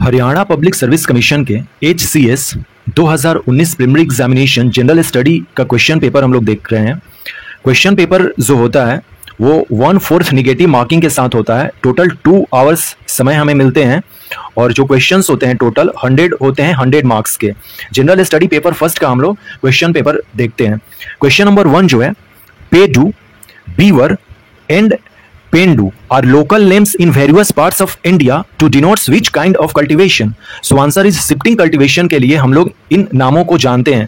Haryana public service commission के HCS 2019 preliminary examination general study का question paper हम लोग देख रहे हैं। क्वेश्चन पेपर जो होता है वो 1/4 निगेटिव मार्किंग के साथ होता है। टोटल 2 आवर्स समय हमें मिलते हैं और जो क्वेश्चंस होते हैं टोटल 100 होते हैं 100 मार्क्स के। जनरल स्टडी पेपर फर्स्ट का हम लोग क्वेश्चन पेपर देखते हैं। क्वेश्चन नंबर 1 जो है, पेडू, बीवर एंड पेंडू are local names in various parts of India to denote which kind of cultivation? So answer is shifting cultivation के लिए हम लोग इन नामों को जानते हैं।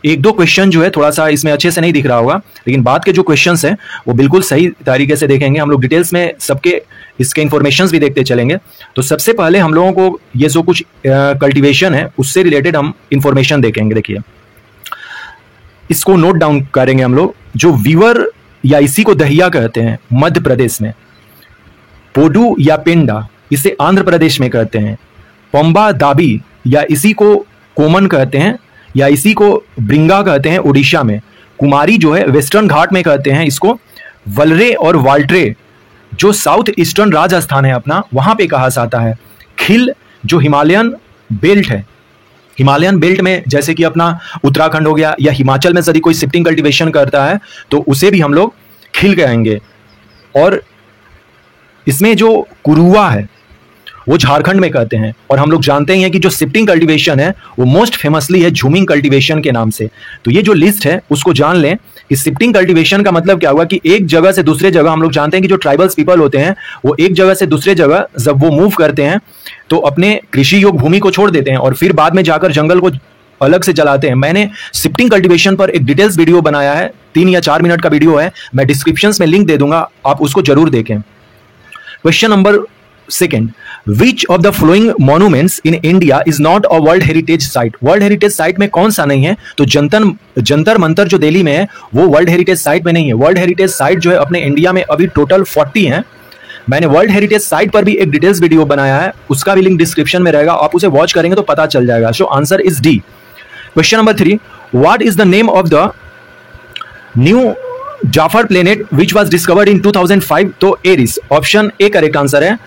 एक दो क्वेश्चन जो है थोड़ा सा इसमें अच्छे से नहीं दिख रहा होगा, लेकिन बाद के जो क्वेश्चंस हैं वो बिल्कुल सही तरीके से देखेंगे। हम लोग डिटेल्स में सबके इसके इंफॉर्मेशंस भी देखते चलेंगे। तो सबसे पहले हम लोगों को ये जो कुछ कल्टिवेशन है उससे रिलेटेड हम इंफॉर्मेशन देखेंगे। देखिए, इसको नोट डाउन करेंगे हम लोग। जो वीवर या इसी को दहिया कहते हैं मध्य प्रदेश में, पोडू या पेंडा इसे आंध्र प्रदेश में कहते हैं, पंबा दाबी या इसी को कोमन कहते हैं या इसी को ब्रिंगा कहते हैं उड़ीसा में, कुमारी जो है वेस्टर्न घाट में कहते हैं इसको, वलरे और वाल्ट्रे जो साउथ ईस्टर्न राजस्थान है अपना वहां पे कहा जाता है, खिल जो हिमालयन बेल्ट है, हिमालयन बेल्ट में जैसे कि अपना उत्तराखंड हो गया या हिमाचल में यदि कोई शिफ्टिंग कल्टीवेशन करता है तो उसे भी हम लोग खिल कहेंगे। और इसमें जो कुरुआ है वो झारखंड में कहते हैं। और हम लोग जानते हैं कि जो शिफ्टिंग कल्टीवेशन है वो मोस्ट फेमसली है झूमिंग कल्टीवेशन के नाम से। तो ये जो लिस्ट है उसको जान लें कि शिफ्टिंग कल्टीवेशन का मतलब क्या हुआ कि एक जगह से दूसरे जगह, हम लोग जानते हैं कि जो ट्राइबल्स पीपल होते हैं वो एक जगह से दूसरे जगह जब वो मूव करते हैं तो अपने कृषि योग्य भूमि को छोड़ देते हैं और फिर बाद में जाकर जंगल को अलग से जलाते हैं। मैंने शिफ्टिंग कल्टीवेशन पर एक डिटेल्स वीडियो बनाया है, 3 या 4 मिनट का वीडियो है, मैं डिस्क्रिप्शन में लिंक दे दूंगा, आप उसको जरूर देखें। Question number 2, which of the flowing monuments in India is not a world heritage site? World heritage site में कौन सा नहीं है? तो जंतर मंतर जो दिल्ली में है वो वर्ल्ड हेरिटेज साइट में नहीं है। वर्ल्ड हेरिटेज साइट जो है अपने इंडिया में अभी टोटल 40 हैं। मैंने वर्ल्ड हेरिटेज साइट पर भी एक डिटेल्स वीडियो बनाया है, उसका भी लिंक डिस्क्रिप्शन में रहेगा, आप उसे वॉच करेंगे तो पता चल जाएगा। So answer is D. Question number 3, what is the name of the new जाफर planet which was discovered in 2005? तो Eris, option A correct answer है।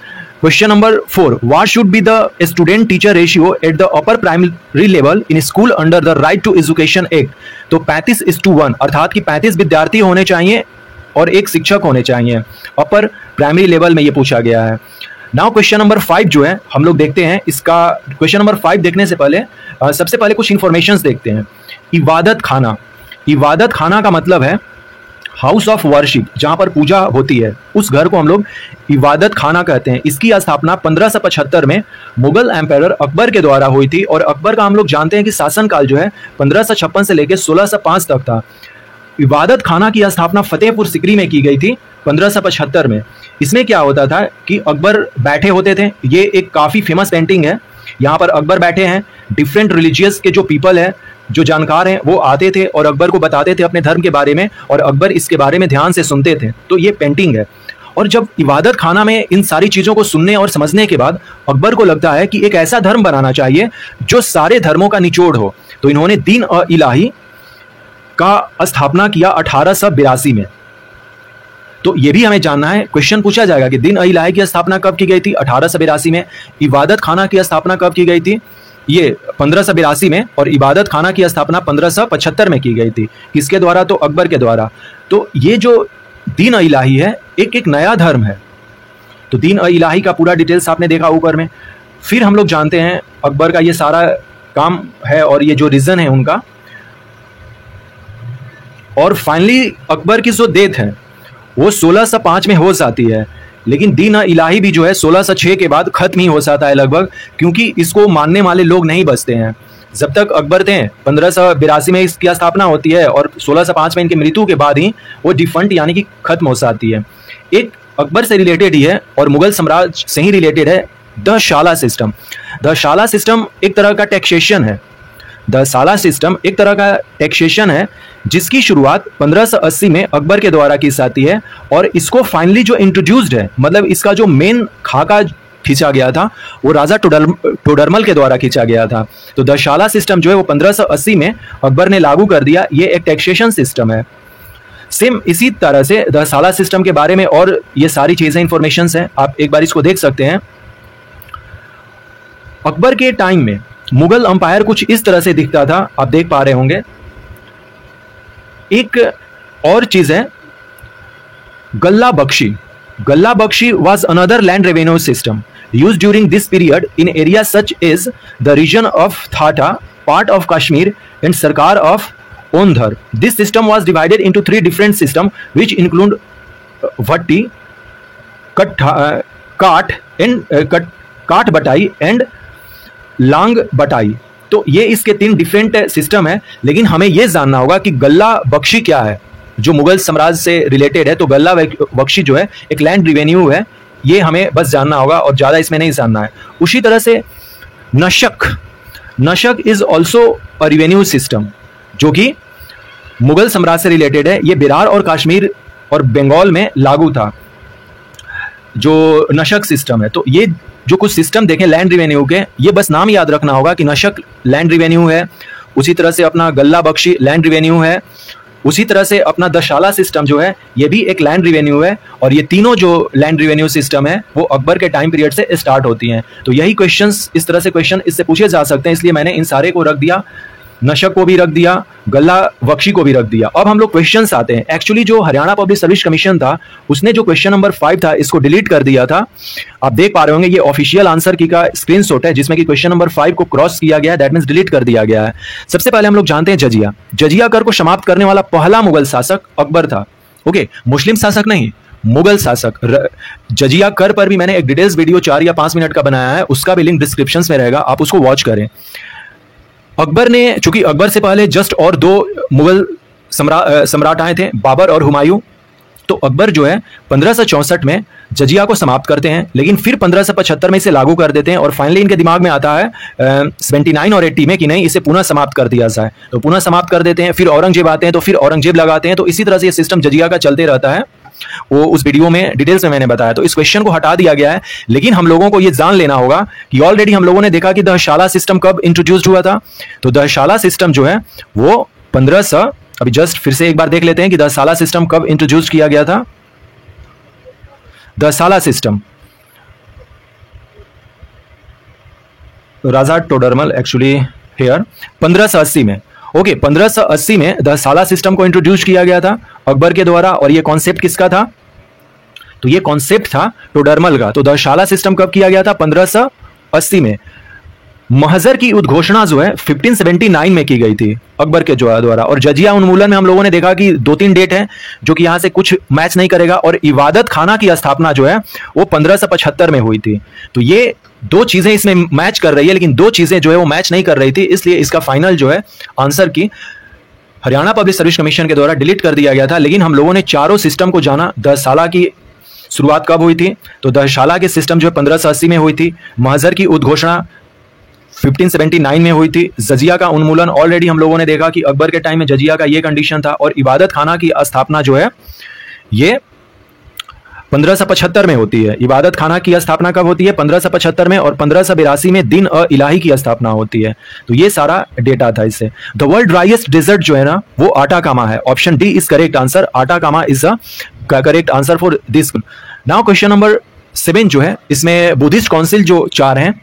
Question number 4, what should be the student teacher ratio at the upper primary level in school under the right to education act? तो 35:1, अर्थात कि 35 विद्यार्थी होने चाहिए और 1 शिक्षक होने चाहिए। अपर प्राइमरी लेवल में ये पूछा गया है। नाउ क्वेश्चन नंबर 5 जो है हम लोग देखते हैं। इसका क्वेश्चन नंबर 5 देखने से पहले सबसे पहले कुछ इंफॉर्मेशन देखते हैं। इबादत खाना, इबादत खाना का मतलब है हाउस ऑफ वर्शिप, जहां पर पूजा होती है उस घर को हम लोग इबादत खाना कहते हैं। इसकी स्थापना 1575 में मुगल एम्पायर अकबर के द्वारा हुई थी और अकबर का हम लोग जानते हैं कि शासनकाल जो है 1556 से लेकर 1605 तक था। इबादत खाना की स्थापना फतेहपुर सिकरी में की गई थी 1575 में। इसमें क्या होता था कि अकबर बैठे होते थे, ये एक काफ़ी फेमस पेंटिंग है, यहाँ पर अकबर बैठे हैं, डिफरेंट रिलीजियस के जो पीपल है, जो जानकार हैं वो आते थे और अकबर को बताते थे अपने धर्म के बारे में और अकबर इसके बारे में ध्यान से सुनते थे। तो ये पेंटिंग है। और जब इबादत खाना में इन सारी चीज़ों को सुनने और समझने के बाद अकबर को लगता है कि एक ऐसा धर्म बनाना चाहिए जो सारे धर्मों का निचोड़ हो, तो इन्होंने दीन इलाही का स्थापना किया 1882 में। तो ये भी हमें जानना है, क्वेश्चन पूछा जाएगा कि दीन इलाही की स्थापना कब की गई थी? 1882 में। इबादत खाना की स्थापना कब की गई थी? ये 1582 में। और इबादत खाना की स्थापना 1575 में की गई थी। किसके द्वारा? तो अकबर के द्वारा। तो ये जो दीन इलाही है एक नया धर्म है। तो दीन इलाही का पूरा डिटेल्स आपने देखा ऊपर में। फिर हम लोग जानते हैं अकबर का ये सारा काम है और ये जो रीजन है उनका। और फाइनली अकबर की जो डेथ है वो 1605 में हो जाती है, लेकिन दीन इलाही भी जो है 1606 के बाद खत्म ही हो जाता है लगभग, क्योंकि इसको मानने वाले लोग नहीं बचते हैं। जब तक अकबर थे 1582 में इसकी स्थापना होती है और 1605 में इनकी मृत्यु के बाद ही वो डिफंट यानी कि खत्म हो जाती है। एक अकबर से रिलेटेड ही है और मुगल साम्राज्य से ही रिलेटेड है, द शाला सिस्टम। द शाला सिस्टम एक तरह का टैक्सेशन है। द शाला सिस्टम एक तरह का टैक्सेशन है जिसकी शुरुआत 1580 में अकबर के द्वारा की जाती है और इसको फाइनली जो इंट्रोड्यूस्ड है, मतलब इसका जो मेन खाका खींचा गया था वो राजा टोडरमल के द्वारा खींचा गया था। तो द शाला सिस्टम जो है वो 1580 में अकबर ने लागू कर दिया। ये एक टैक्सेशन सिस्टम है। सेम इसी तरह से द शाला सिस्टम के बारे में और ये सारी चीज़ें इंफॉर्मेशन हैं, आप एक बार इसको देख सकते हैं। अकबर के टाइम में मुगल अंपायर कुछ इस तरह से दिखता था, आप देख पा रहे होंगे। एक और चीज है गल्ला बख्शी। गल्ला Bakshi was another land revenue system used during this period in areas such as the region of Thatta, part of Kashmir, and Sarkar of Ondhar. This system was divided into three different systems, which include Vatti, काट बटाई and लांग बटाई। तो ये इसके तीन different system है, लेकिन हमें यह जानना होगा कि गल्ला बख्शी क्या है जो मुगल साम्राज्य से रिलेटेड है। तो गल्ला बख्शी जो है एक लैंड रिवेन्यू है, ये हमें बस जानना होगा और ज़्यादा इसमें नहीं जानना है। उसी तरह से नशक is also a revenue system जो कि मुगल साम्राज्य से रिलेटेड है। ये बिहार और कश्मीर और बंगाल में लागू था जो नशक सिस्टम है। तो ये जो कुछ सिस्टम देखें लैंड रिवेन्यू के, ये बस नाम याद रखना होगा कि नशक लैंड रिवेन्यू है, उसी तरह से अपना गल्ला बख्शी लैंड रिवेन्यू है, उसी तरह से अपना दशाला सिस्टम जो है ये भी एक लैंड रिवेन्यू है। और ये तीनों जो लैंड रिवेन्यू सिस्टम है वो अकबर के टाइम पीरियड से स्टार्ट होती हैं। तो यही क्वेश्चंस, इस तरह से क्वेश्चन इससे पूछे जा सकते हैं, इसलिए मैंने इन सारे को रख दिया, नशक को भी रख दिया, गल्ला बख्शी को भी रख दिया। अब हम लोग क्वेश्चंस आते हैं। एक्चुअली जो हरियाणा पब्लिक सर्विस कमीशन था उसने जो क्वेश्चन नंबर 5 था इसको डिलीट कर दिया था। आप देख पा रहे होंगे ये ऑफिशियल आंसर की का स्क्रीनशॉट है जिसमें कि क्वेश्चन नंबर 5 को क्रॉस किया गया है, दैट मींस डिलीट कर दिया गया है। सबसे पहले हम लोग जानते हैं जजिया। जजिया कर को समाप्त करने वाला पहला मुगल शासक अकबर था। ओके, मुस्लिम शासक नहीं, मुगल शासक। जजिया कर पर भी मैंने एक डिटेल्स वीडियो 4 या 5 मिनट का बनाया है, उसका भी लिंक डिस्क्रिप्शन में रहेगा, आप उसको वॉच करें। अकबर ने, चूंकि अकबर से पहले जस्ट और 2 मुगल सम्राट आए थे, बाबर और हुमायूं। तो अकबर जो है 1564 में जजिया को समाप्त करते हैं, लेकिन फिर 1575 में इसे लागू कर देते हैं और फाइनली इनके दिमाग में आता है 79 और 80 में कि नहीं इसे पुनः समाप्त कर दिया जाए। तो पुनः समाप्त कर देते हैं, फिर औरंगजेब आते हैं तो फिर औरंगजेब लगाते हैं। तो इसी तरह से ये सिस्टम जजिया का चलते रहता है, वो उस वीडियो में डिटेल्स में मैंने बताया। तो इस क्वेश्चन को हटा दिया गया है, लेकिन हम लोगों को ये जान लेना होगा कि ऑलरेडी हम लोगों ने देखा कि दशाला सिस्टम कब इंट्रोड्यूस्ड हुआ था। तो दशाला सिस्टम जो है वो 1500, अभी जस्ट फिर से एक बार देख लेते हैं कि दशाला सिस्टम कब इंट्रोड्यूस किया गया था। Dahsala system Raja Todarmal actually here 1580 में। ओके, 1580 में दशाला सिस्टम को इंट्रोड्यूस किया गया था अकबर के द्वारा। और ये कॉन्सेप्ट किसका था? तो ये कॉन्सेप्ट था टोडरमल का। तो दशाला सिस्टम कब किया गया था? 1580 में। महजर की उद्घोषणा जो है 1579 में की गई थी अकबर के द्वारा। और जजिया उन्मूलन में हम लोगों ने देखा कि 2-3 डेट है जो कि यहां से कुछ मैच नहीं करेगा। और इबादत खाना की स्थापना जो है वो 1575 में हुई थी। तो ये 2 चीजें इसमें मैच कर रही है, लेकिन 2 चीजें जो है वो मैच नहीं कर रही थी, इसलिए इसका फाइनल जो है आंसर की हरियाणा पब्लिक सर्विस कमीशन के द्वारा डिलीट कर दिया गया था। लेकिन हम लोगों ने चारों सिस्टम को जाना। दशाला की शुरुआत कब हुई थी? तो दशाला के सिस्टम जो है 1580 में हुई थी। महजर की उद्घोषणा 1579 में हुई थी। जजिया का उन्मूलन ऑलरेडी हम लोगों ने देखा कि अकबर के टाइम में जजिया का ये कंडीशन था। और इबादत खाना की स्थापना जो है ये 1575 में होती है। इबादत खाना की स्थापना कब होती है? 1575 में। और 1582 में दिन इलाही की स्थापना होती है। तो ये सारा डेटा था इससे। द वर्ल्ड ड्राइएस्ट डेजर्ट जो है ना वो आटाकामा है। Option D is correct answer. Atacama is the correct answer for this. Now question number 7 जो है इसमें बुद्धिस्ट काउंसिल जो 4 हैं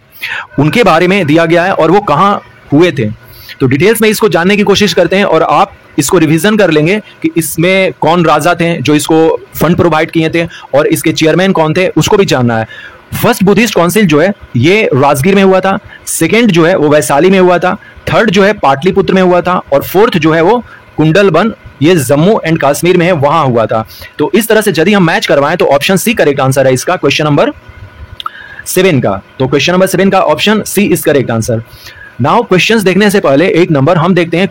उनके बारे में दिया गया है और वो कहाँ हुए थे। तो डिटेल्स में इसको जानने की कोशिश करते हैं और आप इसको रिवीजन कर लेंगे कि इसमें कौन राजा थे जो इसको फंड प्रोवाइड किए थे और इसके चेयरमैन कौन थे उसको भी जानना है। फर्स्ट बुद्धिस्ट काउंसिल जो है ये राजगीर में हुआ था। सेकेंड जो है वो वैशाली में हुआ था। थर्ड जो है पाटलिपुत्र में हुआ था। और फोर्थ जो है वो कुंडलबन, ये जम्मू एंड कश्मीर में है, वहां हुआ था। तो इस तरह से यदि हम मैच करवाएं तो ऑप्शन सी करेक्ट आंसर है इसका, क्वेश्चन नंबर 7 का। तो क्वेश्चन नंबर 7 का option C is correct answer. Now questions देखने से पहले एक नंबर हम देखते हैं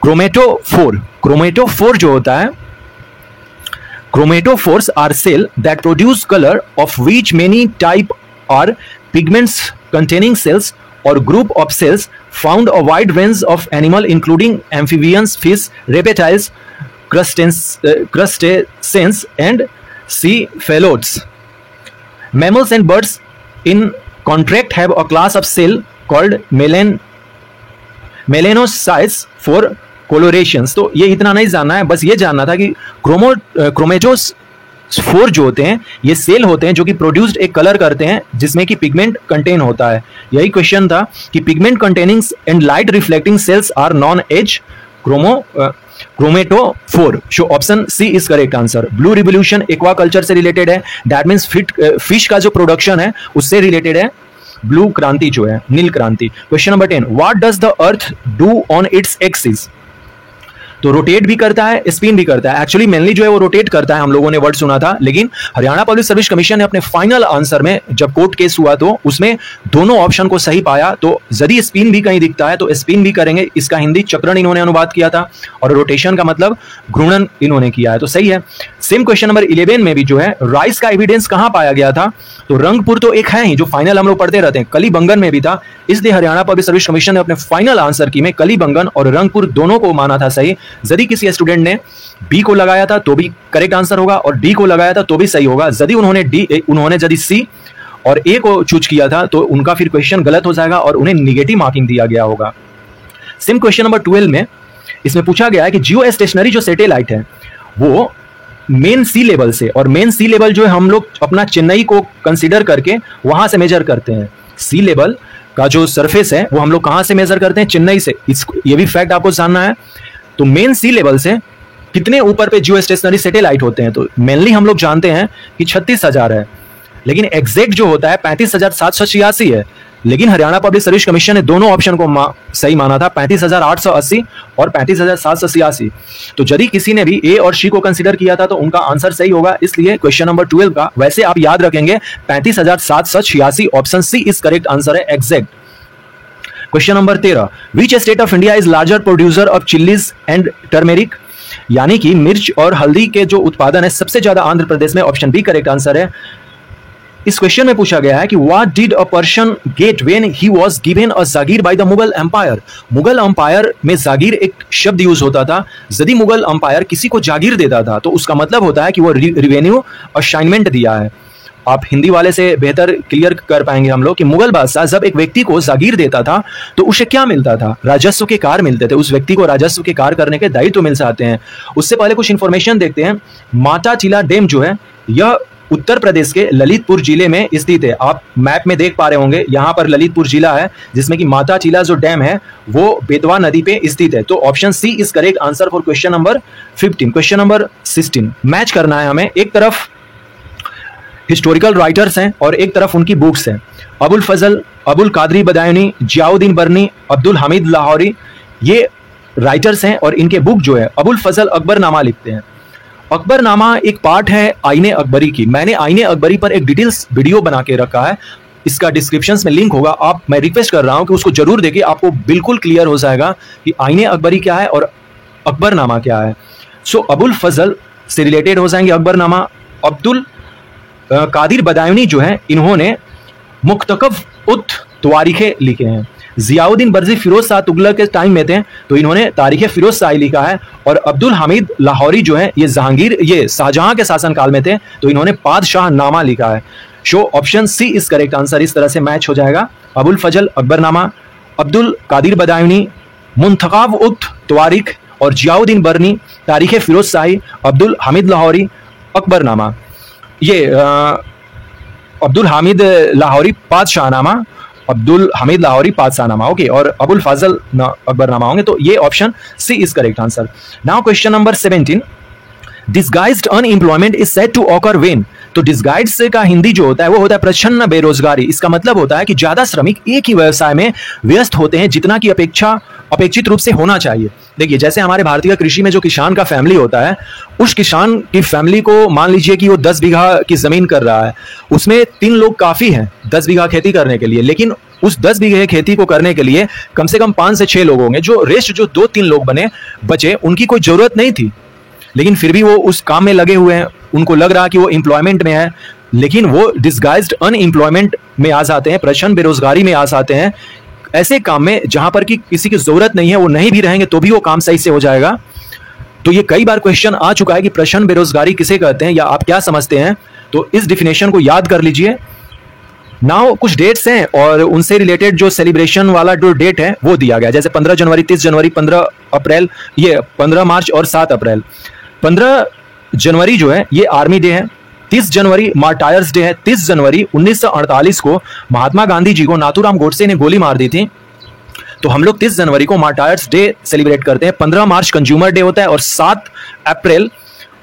क्रोमेटोफोर। क्रोमेटोफोर जो होता है, chromatophores are cell that produce color of which many type are pigments containing cells or group of cells found a wide range of animal including amphibians, fish, reptiles, crustaceans and cephalopods. Mammals and birds in contract have a class of cell called melanocytes for colorations. तो ये इतना नहीं जानना है, बस ये जानना था कि क्रोमेटोस 4 जो होते हैं ये सेल होते हैं जो कि प्रोड्यूस्ड एक कलर करते हैं जिसमें कि पिगमेंट कंटेन होता है। यही क्वेश्चन था कि pigment containing and light reflecting cells are known as chromatophore. So option C is correct answer. Blue revolution aquaculture से रिलेटेड है, दैट मीन्स फिश का जो प्रोडक्शन है उससे रिलेटेड है ब्लू क्रांति जो है, नील क्रांति। Question number 10, what does the earth do on its axis? तो रोटेट भी करता है, स्पिन भी करता है। एक्चुअली मेनली जो है वो रोटेट करता है, हम लोगों ने वर्ड सुना था, लेकिन हरियाणा पब्लिक सर्विस कमीशन ने अपने फाइनल आंसर में जब कोर्ट केस हुआ तो उसमें दोनों ऑप्शन को सही पाया। तो यदि स्पिन भी कहीं दिखता है तो स्पिन भी करेंगे। इसका हिंदी चक्रण इन्होंने अनुवाद किया था और रोटेशन का मतलब घूर्णन इन्होंने किया है, तो सही है। सेम क्वेश्चन नंबर 11 में भी जो है राइस का एविडेंस कहां पाया गया था? तो रंगपुर तो एक है ही जो फाइनल हम लोग पढ़ते रहते हैं, कलीबंगन में भी था, इसलिए हरियाणा पब्लिक सर्विस कमीशन ने अपने फाइनल आंसर की में कलीबंगन और रंगपुर दोनों को माना था सही। यदि किसी स्टूडेंट ने बी को लगाया था तो भी करेक्ट आंसर होगा और डी को लगाया था तो भी सही होगा। यदि उन्होंने यदि सी और ए को चूज किया था तो उनका फिर क्वेश्चन गलत हो जाएगा और उन्हें निगेटिव मार्किंग दिया गया होगा। सेम क्वेश्चन नंबर 12 में इसमें पूछा गया है कि जियो स्टेशनरी जो सैटेलाइट है वो मेन सी लेवल से, और मेन सी लेवल जो है हम लोग अपना चेन्नई को कंसीडर करके वहां से मेजर करते हैं। सी लेवल का जो सरफेस है वो हम लोग कहां से मेजर करते हैं? चेन्नई से। ये भी फैक्ट आपको जानना है। तो मेन सी लेवल से कितने ऊपर पे जियो स्टेशनरी सैटेलाइट होते हैं? तो मेनली हम लोग जानते हैं कि 36,000 है, लेकिन एग्जैक्ट जो होता है 35,786 है। लेकिन हरियाणा पब्लिक सर्विस कमीशन ने दोनों ऑप्शन को सही माना था, 35,880 और 35,786। तो यदि किसी ने भी ए और सी को कंसीडर किया था तो उनका आंसर सही होगा। इसलिए क्वेश्चन नंबर 12 का वैसे आप याद रखेंगे 35,786, option C is correct answer है, exact. Question number 13, which state of India is larger producer of chillies and turmeric? यानी कि मिर्च और हल्दी के जो उत्पादन है सबसे ज्यादा आंध्र प्रदेश में, ऑप्शन बी करेक्ट आंसर है। इस क्वेश्चन में पूछा गया है कि what did a person get when he was given a jagir by the Mughal empire? Mughal empire में जागीर एक शब्द यूज होता था। यदि मुगल एम्पायर किसी को जागीर देता था तो उसका मतलब होता है कि वो रिवेन्यू असाइनमेंट दिया है। आप हिंदी वाले से बेहतर क्लियर कर पाएंगे हम लोग कि मुगल बादशाह जब एक व्यक्ति को जागीर देता था तो उसे क्या मिलता था? राजस्व के कार्य मिलते थे। उस व्यक्ति को राजस्व के कार्य करने के दायित्व मिल जाते हैं। उससे पहले कुछ इंफॉर्मेशन देखते हैं। माटाचिला डैम जो है यह उत्तर प्रदेश के ललितपुर जिले में स्थित है। आप मैप में देख पा रहे होंगे, यहाँ पर ललितपुर जिला है जिसमें कि माटाचिला जो डैम है वो बेतवा नदी पे स्थित है। तो option C is correct answer for question number 15। Question number 16, match करना है हमें। एक तरफ हिस्टोरिकल राइटर्स हैं और एक तरफ उनकी बुक्स हैं। अबुल फजल, अबुल कादरी बदायूनी, जियाउद्दीन बर्नी, अब्दुल हमीद लाहौरी, ये राइटर्स हैं और इनके बुक जो है अबुल फजल अकबरनामा लिखते हैं। अकबरनामा एक पार्ट है आईने अकबरी की। मैंने आईने अकबरी पर एक डिटेल्स वीडियो बना के रखा है, इसका डिस्क्रिप्शन में लिंक होगा। मैं रिक्वेस्ट कर रहा हूं कि उसको जरूर देखिए, आपको बिल्कुल क्लियर हो जाएगा कि आईने अकबरी क्या है और अकबरनामा क्या है। सो अबुल फजल से रिलेटेड हो जाएंगे अकबरनामा। अब्दुल कादिर बदायूनी जो है इन्होंने मुख्तकब उत तवारीखे लिखे हैं। जियाउद्दीन बर्जी फिरोज शाह तुगलक के टाइम में थे तो इन्होंने तारीख फिरोज शाही लिखा है। और अब्दुल हमीद लाहौरी जो है ये शाहजहां के शासनकाल में थे तो इन्होंने पादशाह नामा लिखा है। So option C is correct answer. इस तरह से मैच हो जाएगा। अबुल फजल अकबरनामा, अब्दुल कादिर बदायूनी मुंतखब उत तवारीख और जियाउद्दीन बर्नी तारीख फिरोज शाही, अब्दुल हमीद लाहौरी अकबरनामा। ये अब्दुल हामिद लाहौरी पादशाहनामा, अब्दुल हमीद लाहौरी पादशाहनामा, ओके, और अबुल फजल अकबरनामा होंगे। तो ये option C is correct answer. Now question number 17, disguised unemployment is said to occur when? तो डिसगाइज्ड का हिंदी जो होता है वो होता है प्रच्छन्न बेरोजगारी। इसका मतलब होता है कि ज्यादा श्रमिक एक ही व्यवसाय में व्यस्त होते हैं जितना की अपेक्षित रूप से होना चाहिए। देखिए, जैसे हमारे भारतीय कृषि में जो किसान का फैमिली होता है, उस किसान की फैमिली को मान लीजिए कि वो 10 बीघा की जमीन कर रहा है, उसमें 3 लोग काफी हैं 10 बीघा खेती करने के लिए। लेकिन उस 10 बीघे खेती को करने के लिए कम से कम 5 से 6 लोग होंगे। जो रेस्ट जो 2-3 लोग बचे उनकी कोई जरूरत नहीं थी, लेकिन फिर भी वो उस काम में लगे हुए हैं। उनको लग रहा कि वो एम्प्लॉयमेंट में है, लेकिन वो डिसगाइज्ड अनएम्प्लॉयमेंट में आ जाते हैं, प्रच्छन्न बेरोजगारी में आ जाते हैं, ऐसे काम में जहां पर कि किसी की जरूरत नहीं है। वो नहीं भी रहेंगे तो भी वो काम सही से हो जाएगा। तो ये कई बार क्वेश्चन आ चुका है कि प्रच्छन्न बेरोजगारी किसे कहते हैं या आप क्या समझते हैं, तो इस डिफिनेशन को याद कर लीजिए। नाउ कुछ डेट्स हैं और उनसे रिलेटेड जो सेलिब्रेशन वाला जो डेट है वो दिया गया, जैसे 15 जनवरी, 30 जनवरी, 15 अप्रैल, ये 15 मार्च और 7 अप्रैल। 15 जनवरी जो है ये आर्मी डे है, 30 जनवरी मार्टायर्स डे है। 30 जनवरी 1948 को महात्मा गांधी जी को नाथूराम गोडसे ने गोली मार दी थी, तो हम लोग 30 जनवरी को मार्टायर्स डे सेलिब्रेट करते हैं। 15 मार्च कंज्यूमर डे होता है और 7 अप्रैल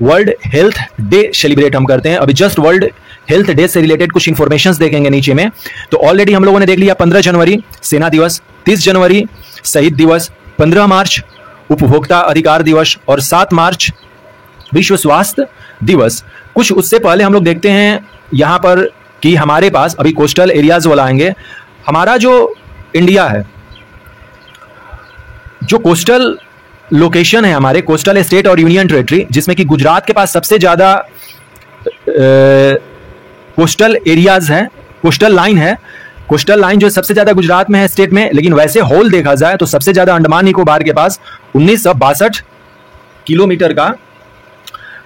वर्ल्ड हेल्थ डे सेलिब्रेट हम करते हैं। अभी जस्ट वर्ल्ड हेल्थ डे से रिलेटेड कुछ इंफॉर्मेशंस देखेंगे नीचे में। तो ऑलरेडी हम लोगों ने देख लिया 15 जनवरी सेना दिवस, 30 जनवरी शहीद दिवस, 15 मार्च उपभोक्ता अधिकार दिवस और 7 मार्च विश्व स्वास्थ्य दिवस। कुछ उससे पहले हम लोग देखते हैं यहाँ पर कि हमारे पास अभी कोस्टल एरियाज वाला आएंगे। हमारा जो इंडिया है, जो कोस्टल लोकेशन है, हमारे कोस्टल स्टेट और यूनियन टेरिटरी, जिसमें कि गुजरात के पास सबसे ज़्यादा कोस्टल एरियाज है, कोस्टल लाइन है। कोस्टल लाइन जो सबसे ज़्यादा गुजरात में है स्टेट में, लेकिन वैसे होल देखा जाए तो सबसे ज़्यादा अंडमान निकोबार के पास 1962 किलोमीटर का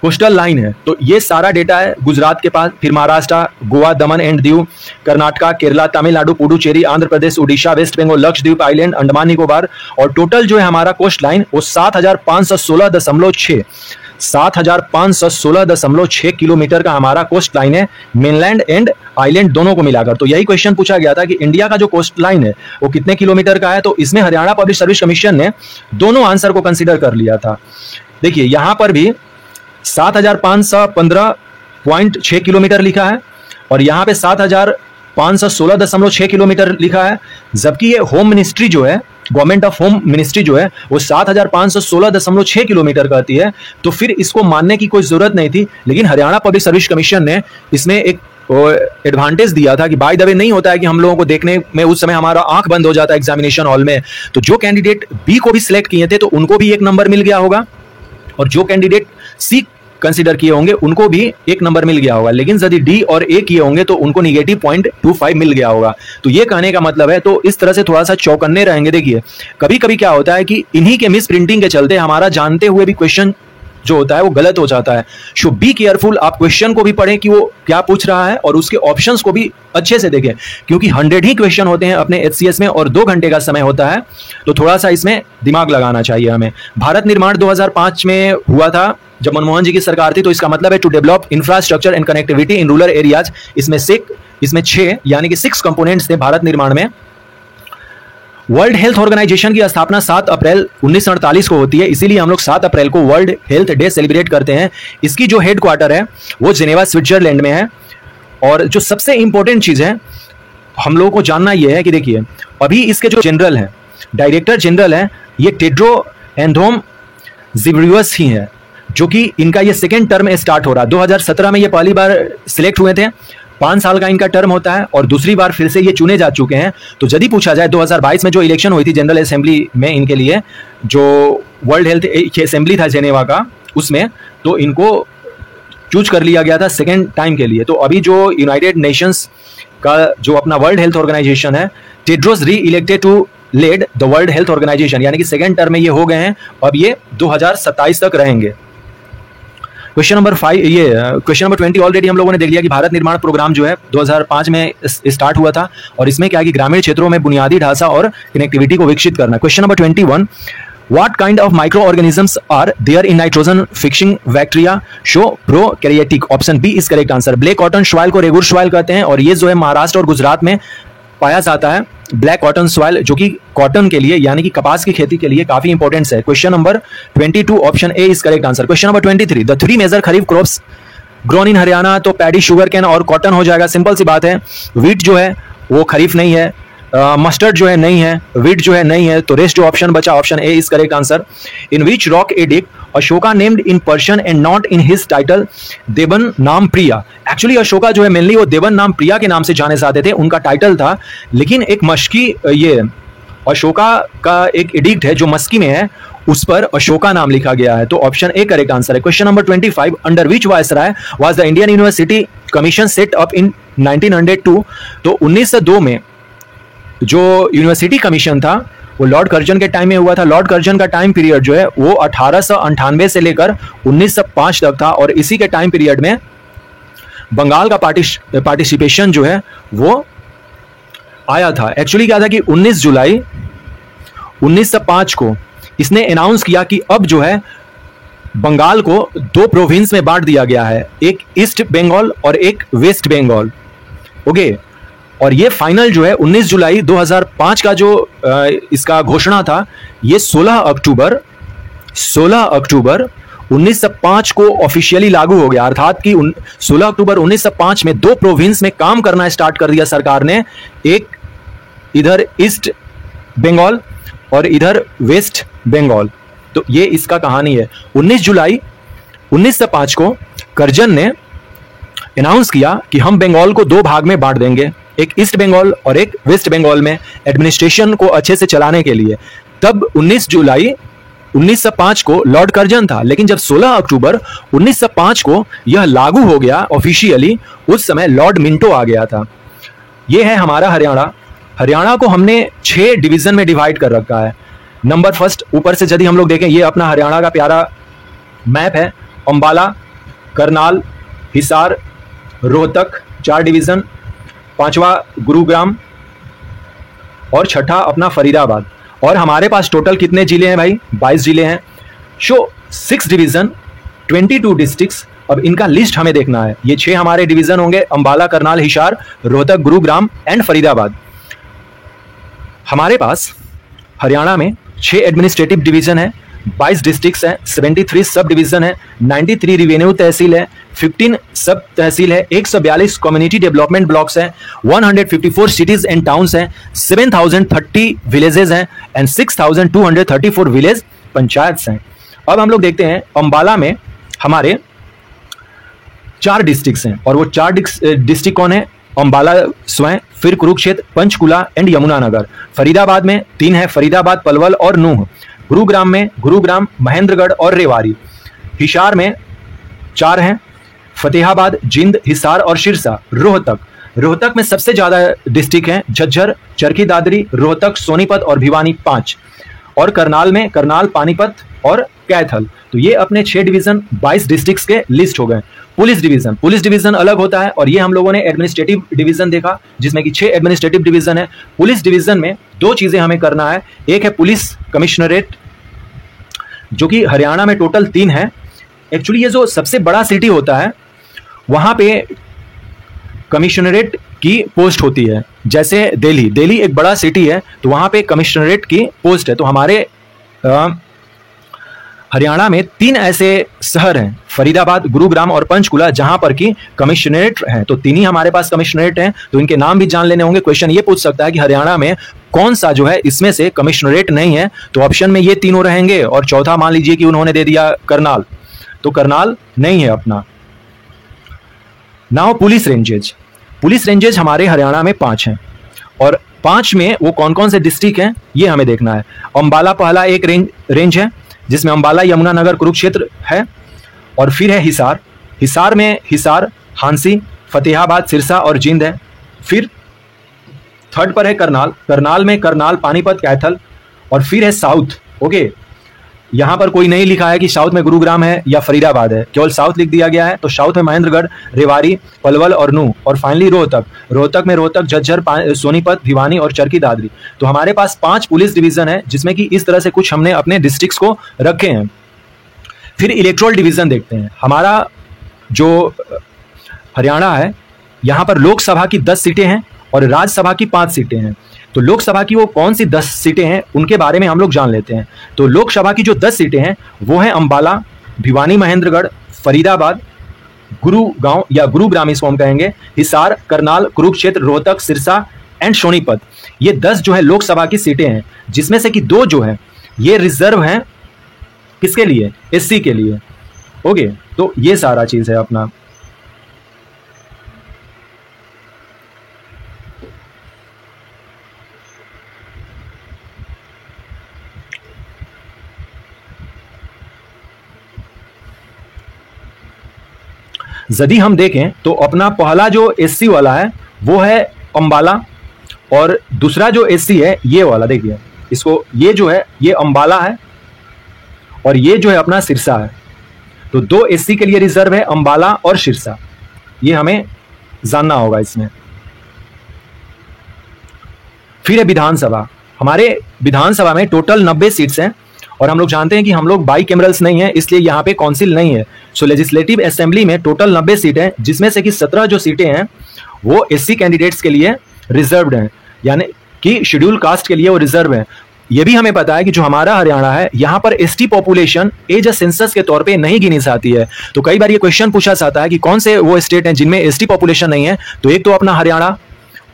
कोस्टल लाइन है। तो ये सारा डेटा है गुजरात के पास। फिर Maharashtra, Goa, Daman and Diu, Karnataka, Kerala, Tamil Nadu, Puducherry, Andhra Pradesh, Orissa, west Bengal, Lakshadweep island, Andaman Nicobar, और टोटल जो है हमारा कोस्ट लाइन वो 7516.6 7516.6 किलोमीटर का हमारा कोस्ट लाइन है, मेनलैंड एंड आइलैंड दोनों को मिलाकर। तो यही क्वेश्चन पूछा गया था कि इंडिया का जो कोस्ट लाइन है वो कितने किलोमीटर का है। तो इसमें हरियाणा पब्लिक सर्विस कमीशन ने दोनों आंसर को कंसिडर कर लिया था। देखिए यहां पर भी 7515.6 किलोमीटर लिखा है और यहाँ पे 7516.6 किलोमीटर लिखा है, जबकि ये होम मिनिस्ट्री जो है, गवर्नमेंट ऑफ होम मिनिस्ट्री जो है वो 7516.6 किलोमीटर कहती है। तो फिर इसको मानने की कोई जरूरत नहीं थी, लेकिन हरियाणा पब्लिक सर्विस कमीशन ने इसमें एक एडवांटेज दिया था कि बाय द वे नहीं होता है कि हम लोगों को देखने में उस समय हमारा आंख बंद हो जाता है एग्जामिनेशन हॉल में। तो जो कैंडिडेट बी को भी सिलेक्ट किए थे तो उनको भी 1 नंबर मिल गया होगा, और जो कैंडिडेट सी कंसीडर किए होंगे उनको भी 1 नंबर मिल गया होगा, लेकिन यदि डी और ए किए होंगे तो उनको निगेटिव 0.25 मिल गया होगा। तो ये कहने का मतलब है, तो इस तरह से थोड़ा सा चौकन्ने रहेंगे। देखिए कभी कभी क्या होता है कि इन्हीं के मिस प्रिंटिंग के चलते हमारा जानते हुए भी क्वेश्चन जो होता है वो गलत हो जाता है। सो बी केयरफुल, आप क्वेश्चन को भी पढ़ें कि वो क्या पूछ रहा है और उसके ऑप्शंस को भी अच्छे से देखें, क्योंकि 100 ही क्वेश्चन होते हैं अपने HCS में और 2 घंटे का समय होता है, तो थोड़ा सा इसमें दिमाग लगाना चाहिए हमें। भारत निर्माण 2005 में हुआ था जब मनमोहन जी की सरकार थी, तो इसका मतलब है to develop infrastructure and connectivity in rural areas. इसमें 6 यानी कि 6 कंपोनेंट्स थे भारत निर्माण में। वर्ल्ड हेल्थ ऑर्गेनाइजेशन की स्थापना 7 अप्रैल 1948 को होती है, इसीलिए हम लोग 7 अप्रैल को वर्ल्ड हेल्थ डे सेलिब्रेट करते हैं। इसकी जो हेडक्वार्टर है वो जेनेवा स्विट्जरलैंड में है। और जो सबसे इंपॉर्टेंट चीज़ है हम लोगों को जानना यह है कि देखिए अभी इसके जो जनरल हैं, डायरेक्टर जनरल हैं, ये टेड्रो एनोम ज़िब्रियस ही हैं, जो कि इनका ये 2nd टर्म स्टार्ट हो रहा है। 2017 में ये पहली बार सिलेक्ट हुए थे, 5 साल का इनका टर्म होता है और दूसरी बार फिर से ये चुने जा चुके हैं। तो यदि पूछा जाए 2022 में जो इलेक्शन हुई थी जनरल असेंबली में इनके लिए, जो वर्ल्ड हेल्थ असेंबली था जेनेवा का, उसमें तो इनको चूज कर लिया गया था 2nd टाइम के लिए। तो अभी जो यूनाइटेड नेशंस का जो अपना वर्ल्ड हेल्थ ऑर्गेनाइजेशन है, Tedros reelected to lead the world health organisation, यानी कि 2nd टर्म में ये हो गए हैं, अब ये 2027 तक रहेंगे। क्वेश्चन नंबर 20 ऑलरेडी हम लोगों ने देख लिया कि भारत निर्माण प्रोग्राम जो है 2005 में स्टार्ट हुआ था और इसमें क्या है कि ग्रामीण क्षेत्रों में बुनियादी ढांचा और कनेक्टिविटी को विकसित करना। Question number 21, What kind of microorganisms are there in nitrogen fixing bacteria show prokaryotic? Option B is correct answer. Black cotton soil को रेगुर सॉइल कहते हैं और ये जो है महाराष्ट्र और गुजरात में पाया जाता है। ब्लैक कॉटन सॉइल जो कि कॉटन के लिए यानी कि कपास की खेती के लिए काफी इंपॉर्टेंट है। Question number 22 option A is correct answer. Question number 23, the 3 major kharif crops grown in Haryana, तो पैडी, शुगर कैन और कॉटन हो जाएगा। सिंपल सी बात है, वीट जो है वो खरीफ नहीं है, मस्टर्ड जो है नहीं है, वीट जो है नहीं है, तो रेस्ट जो ऑप्शन बचा option A is correct answer. In which rock edict Ashoka named in Persian and not in his title Devanampriya. Actually Ashoka जो है मेनली वो देवन नाम प्रिया के नाम से जाने जाते थे, उनका टाइटल था, लेकिन एक मस्की ये अशोका का एक एडिक्ट है जो मस्की में है, उस पर अशोका नाम लिखा गया है, तो ऑप्शन ए करेक्ट आंसर है। Question number 25, under which viceroy was the Indian university commission set up in 1902, तो 1902 में जो यूनिवर्सिटी कमीशन था वो लॉर्ड कर्जन के टाइम में हुआ था। लॉर्ड कर्जन का टाइम पीरियड जो है वो 1898 से लेकर 1905 तक था और इसी के टाइम पीरियड में बंगाल का पार्टिसिपेशन जो है वो आया था। एक्चुअली क्या था कि 19 जुलाई 1905 को इसने अनाउंस किया कि अब जो है बंगाल को दो प्रोविंस में बांट दिया गया है, एक ईस्ट बंगाल और एक वेस्ट बंगाल। ओके, और ये फाइनल जो है 19 जुलाई 2005 का जो इसका घोषणा था, ये 16 अक्टूबर 1905 को ऑफिशियली लागू हो गया। अर्थात कि 16 अक्टूबर 1905 में दो प्रोविंस में काम करना स्टार्ट कर दिया सरकार ने, एक इधर ईस्ट बंगाल और इधर वेस्ट बंगाल। तो ये इसका कहानी है। 19 जुलाई 1905 को करजन ने अनाउंस किया कि हम बंगाल को दो भाग में बांट देंगे, एक ईस्ट बंगाल और एक वेस्ट बंगाल में, एडमिनिस्ट्रेशन को अच्छे से चलाने के लिए। तब 19 जुलाई 1905 को लॉर्ड कर्जन था, लेकिन जब 16 अक्टूबर 1905 को यह लागू हो गया ऑफिशियली, उस समय लॉर्ड मिंटो आ गया था। यह है हमारा हरियाणा। हरियाणा को हमने 6 डिवीजन में डिवाइड कर रखा है। नंबर फर्स्ट, ऊपर से यदि हम लोग देखें, ये अपना हरियाणा का प्यारा मैप है। अंबाला, करनाल, हिसार, रोहतक 4 डिवीजन, 5वां गुरुग्राम और छठा अपना फरीदाबाद। और हमारे पास टोटल कितने जिले हैं भाई? 22 जिले हैं। 6 डिवीजन, 22 डिस्ट्रिक्ट्स। अब इनका लिस्ट हमें देखना है। ये 6 हमारे डिवीजन होंगे, अंबाला, करनाल, हिसार, रोहतक, गुरुग्राम एंड फरीदाबाद। हमारे पास हरियाणा में 6 एडमिनिस्ट्रेटिव डिवीजन है, 22 डिस्ट्रिक्ट्स हैं, 73 सब डिवीजन है, 93 रिवेन्यू तहसील है, 15 सब तहसील है, 142 कम्युनिटी डेवलपमेंट ब्लॉक्स हैं, 154 सिटीज एंड टाउन्स हैं, 7030 विलेजेस हैं एंड 6234 विलेज पंचायत हैं। अब हम लोग देखते हैं, अंबाला में हमारे 4 डिस्ट्रिक्ट्स हैं, और वो 4 डिस्ट्रिक्ट कौन है? अंबाला स्वयं, फिर कुरुक्षेत्र, पंचकुला एंड यमुनानगर। फरीदाबाद में 3 है, फरीदाबाद, पलवल और नूह। गुरुग्राम में गुरुग्राम, महेंद्रगढ़ और रेवाड़ी। हिसार में 4 हैं, फतेहाबाद, जिंद, हिसार और सिरसा। रोहतक में सबसे ज्यादा डिस्ट्रिक्ट हैं, झज्जर, चरखी दादरी, रोहतक, सोनीपत और भिवानी 5। और करनाल में करनाल, पानीपत और कैथल। तो ये अपने 6 डिवीजन 22 डिस्ट्रिक्ट्स के लिस्ट हो गए। पुलिस डिवीजन अलग होता है, और ये हम लोगों ने एडमिनिस्ट्रेटिव डिवीजन देखा, जिसमें कि 6 एडमिनिस्ट्रेटिव डिवीजन है। पुलिस डिवीजन में 2 चीजें हमें करना है। एक है पुलिस कमिश्नरेट, जो कि हरियाणा में टोटल 3 है। एक्चुअली ये जो सबसे बड़ा सिटी होता है, वहां पे कमिश्नरेट की पोस्ट होती है। जैसे दिल्ली एक बड़ा सिटी है, तो वहां पे कमिश्नरेट की पोस्ट है। तो हमारे हरियाणा में 3 ऐसे शहर हैं, फरीदाबाद, गुरुग्राम और पंचकुला, जहां पर कि कमिश्नरेट हैं। तो 3 ही हमारे पास कमिश्नरेट हैं, तो इनके नाम भी जान लेने होंगे। क्वेश्चन ये पूछ सकता है कि हरियाणा में कौन सा जो है इसमें से कमिश्नरेट नहीं है, तो ऑप्शन में ये तीनों रहेंगे, और चौथा मान लीजिए कि उन्होंने दे दिया करनाल, तो करनाल नहीं है अपना। नाउ पुलिस रेंजेज हमारे हरियाणा में 5 हैं, और 5 में वो कौन कौन से डिस्ट्रिक्ट हैं ये हमें देखना है। अंबाला पहला एक रेंज है, जिसमें अंबाला, यमुनानगर, कुरुक्षेत्र है। और फिर है हिसार में हिसार, हांसी, फतेहाबाद, सिरसा और जिंद है। फिर थर्ड पर है करनाल में करनाल, पानीपत, कैथल। और फिर है साउथ। ओके, यहां पर कोई नहीं लिखा है कि साउथ में गुरुग्राम है या फरीदाबाद है, केवल साउथ लिख दिया गया है। तो साउथ में महेंद्रगढ़, रेवाड़ी, पलवल और नूह। और फाइनली रोहतक में रोहतक, झज्जर, सोनीपत, भिवानी और चरखी दादरी। तो हमारे पास 5 पुलिस डिवीजन है, जिसमें कि इस तरह से कुछ हमने अपने डिस्ट्रिक्ट्स को रखे हैं। फिर इलेक्टोरल डिवीजन देखते हैं। हमारा जो हरियाणा है, यहाँ पर लोकसभा की 10 सीटें हैं और राज्यसभा की 5 सीटें हैं। तो लोकसभा की वो कौन सी 10 सीटें हैं, उनके बारे में हम लोग जान लेते हैं। तो लोकसभा की जो 10 सीटें हैं वो हैं अंबाला, भिवानी, महेंद्रगढ़, फरीदाबाद, गुरुगांव या गुरुग्राम इसको हम कहेंगे, हिसार, करनाल, कुरुक्षेत्र, रोहतक, सिरसा एंड सोनीपत। ये 10 जो है लोकसभा की सीटें हैं, जिसमें से कि 2 जो है ये रिजर्व हैं, किसके लिए? एससी के लिए। ओके, तो ये सारा चीज है अपना। यदि हम देखें तो अपना पहला जो एससी वाला है वो है अंबाला, और दूसरा जो एससी है ये वाला, देखिए इसको, ये जो है ये अंबाला है और ये जो है अपना सिरसा है। तो 2 एससी के लिए रिजर्व है, अंबाला और सिरसा। ये हमें जानना होगा इसमें। फिर है विधानसभा। हमारे विधानसभा में टोटल 90 सीट्स हैं और हम लोग जानते हैं कि हम लोग बाई कैमरल्स नहीं है, इसलिए यहाँ पे काउंसिल नहीं है। सो लेजिस्लेटिव असेंबली में टोटल 90 सीटें हैं, जिसमें से कि 17 जो सीटें हैं वो एससी कैंडिडेट्स के लिए रिजर्व्ड हैं, यानी कि शेड्यूल कास्ट के लिए वो रिजर्व है। ये भी हमें पता है कि जो हमारा हरियाणा है यहाँ पर ST population as a census के तौर पे नहीं गिनी जाती है। तो कई बार ये क्वेश्चन पूछा जाता है कि कौन से वो स्टेट हैं जिनमें एसटी पॉपुलेशन नहीं है, तो एक तो अपना हरियाणा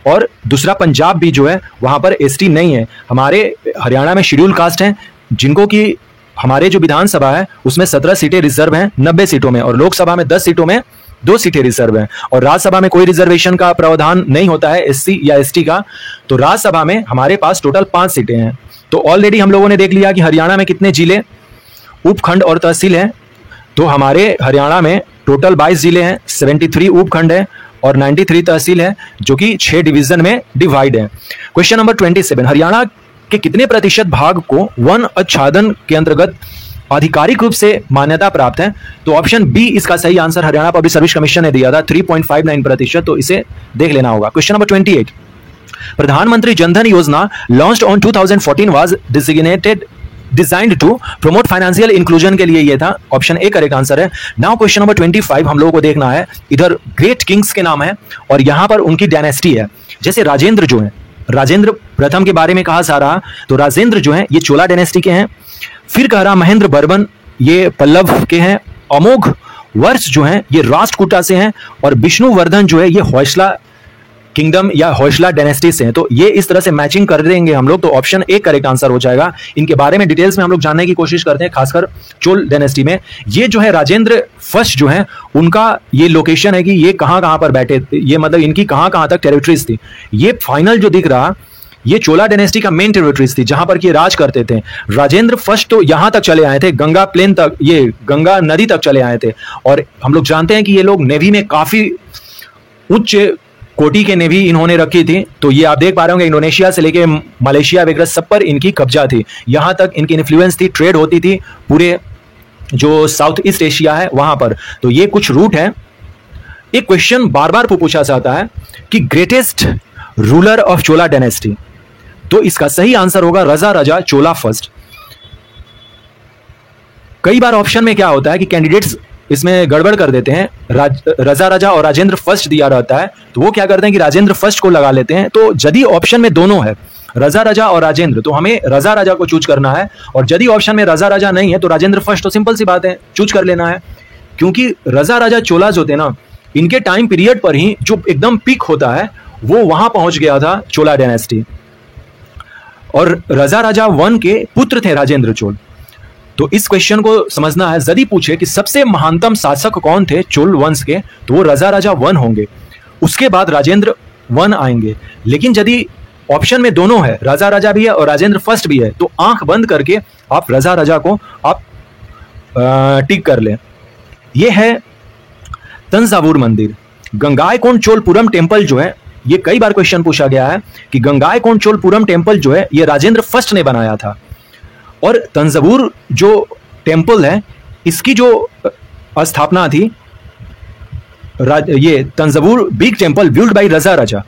और दूसरा पंजाब भी जो है वहां पर एसटी नहीं है। हमारे हरियाणा में शेड्यूल कास्ट हैं जिनको कि हमारे जो विधानसभा है उसमें 17 सीटें रिजर्व हैं 90 सीटों में, और लोकसभा में 10 सीटों में 2 सीटें रिजर्व हैं, और राज्यसभा में कोई रिजर्वेशन का प्रावधान नहीं होता है एससी या एसटी का। तो राज्यसभा में हमारे पास टोटल 5 सीटें हैं। तो ऑलरेडी हम लोगों ने देख लिया कि हरियाणा में कितने जिले, उपखंड और तहसील हैं। तो हमारे हरियाणा में टोटल 22 जिले हैं, 73 उपखंड है और 93 तहसील है, जो कि 6 डिवीजन में डिवाइड है। क्वेश्चन नंबर 27, हरियाणा के कितने प्रतिशत भाग को वन आच्छादन के अंतर्गत आधिकारिक रूप से मान्यता प्राप्त है? तो ऑप्शन बी इसका सही answer Haryana public service commission ने दिया था 3.59%। तो इसे देख लेना होगा। Question number 28, Pradhan Mantri Jan Dhan Yojana launched on 2014 was designed to promote financial inclusion के लिए ये था। ऑप्शन ए करेक्ट आंसर है। नाउ क्वेश्चन नंबर 25 हम लोगों को देखना है। इधर ग्रेट किंग्स के नाम है और यहां पर उनकी डायनेस्टी है। जैसे राजेंद्र जो है, राजेंद्र प्रथम के बारे में कहा जा रहा, तो राजेंद्र जो है ये चोला डायनेस्टी के हैं। फिर कह रहा महेंद्र बर्मन ये पल्लव के हैं। अमोघ वर्ष जो है ये राष्ट्रकूटा से हैं, और विष्णुवर्धन जो है ये होयसला किंगडम या होयसला डायनेस्टी से हैं। तो ये इस तरह से मैचिंग कर देंगे हम लोग, तो ऑप्शन ए करेक्ट आंसर हो जाएगा। इनके बारे में डिटेल्स में हम लोग जानने की कोशिश करते हैं, खासकर चोल डायनेस्टी में। ये जो है राजेंद्र फर्स्ट जो है उनका ये लोकेशन है कि ये कहां कहां पर बैठे, ये मतलब इनकी कहां कहां तक टेरिटरीज थी। ये फाइनल जो दिख रहा ये चोला डायनेस्टी का मेन टेरिटरीज थी जहां पर ये राज करते थे। राजेंद्र फर्स्ट तो यहां तक चले आए थे, गंगा प्लेन तक, ये गंगा नदी तक चले आए थे। और हम लोग जानते हैं कि ये लोग नेवी में काफी उच्च कोटि के नेवी इन्होंने रखी थी। तो ये आप देख पा रहे होंगे इंडोनेशिया से लेके मलेशिया वगैरह सब पर इनकी कब्जा थी, यहां तक इनकी इन्फ्लुएंस थी, ट्रेड होती थी पूरे जो साउथ ईस्ट एशिया है वहां पर। तो ये कुछ रूट है। एक क्वेश्चन बार बार पूछा जाता है कि greatest ruler of Chola dynasty, तो इसका सही आंसर होगा रजा राजा चोला फर्स्ट। कई बार ऑप्शन में क्या होता है कि कैंडिडेट्स इसमें गड़बड़ कर देते हैं, रजा राजा और राजेंद्र फर्स्ट दिया रहता है, तो वो क्या करते हैं कि राजेंद्र फर्स्ट को लगा लेते हैं। तो यदि ऑप्शन में दोनों है रजा राजा और राजेंद्र, तो हमें रजा राजा को चूज करना है, और यदि ऑप्शन में रजा राजा नहीं है तो राजेंद्र फर्स्ट, तो सिंपल सी बात है चूज कर लेना है। क्योंकि रजा राजा चोलाज होते ना, इनके टाइम पीरियड पर ही जो एकदम पीक होता है वो वहां पहुंच गया था चोला डायनेस्टी, और रजा राजा 1 के पुत्र थे राजेंद्र चोल। तो इस क्वेश्चन को समझना है, यदि पूछे कि सबसे महानतम शासक कौन थे चोल वंश के, तो वो रजा राजा 1 होंगे, उसके बाद राजेंद्र 1 आएंगे। लेकिन यदि ऑप्शन में दोनों है, राजा राजा भी है और राजेंद्र फर्स्ट भी है, तो आंख बंद करके आप रजा राजा को आप टिक कर लें। यह है तंजावुर मंदिर। गंगाईकोंड चोलपुरम टेम्पल जो है, ये कई बार क्वेश्चन पूछा गया है कि गंगाईकोंड चोलपुरम टेम्पल जो है ये राजेंद्र फर्स्ट ने बनाया था, और तंजावुर जो टेम्पल है इसकी जो स्थापना थी, ये Thanjavur big temple build by Raja Raja.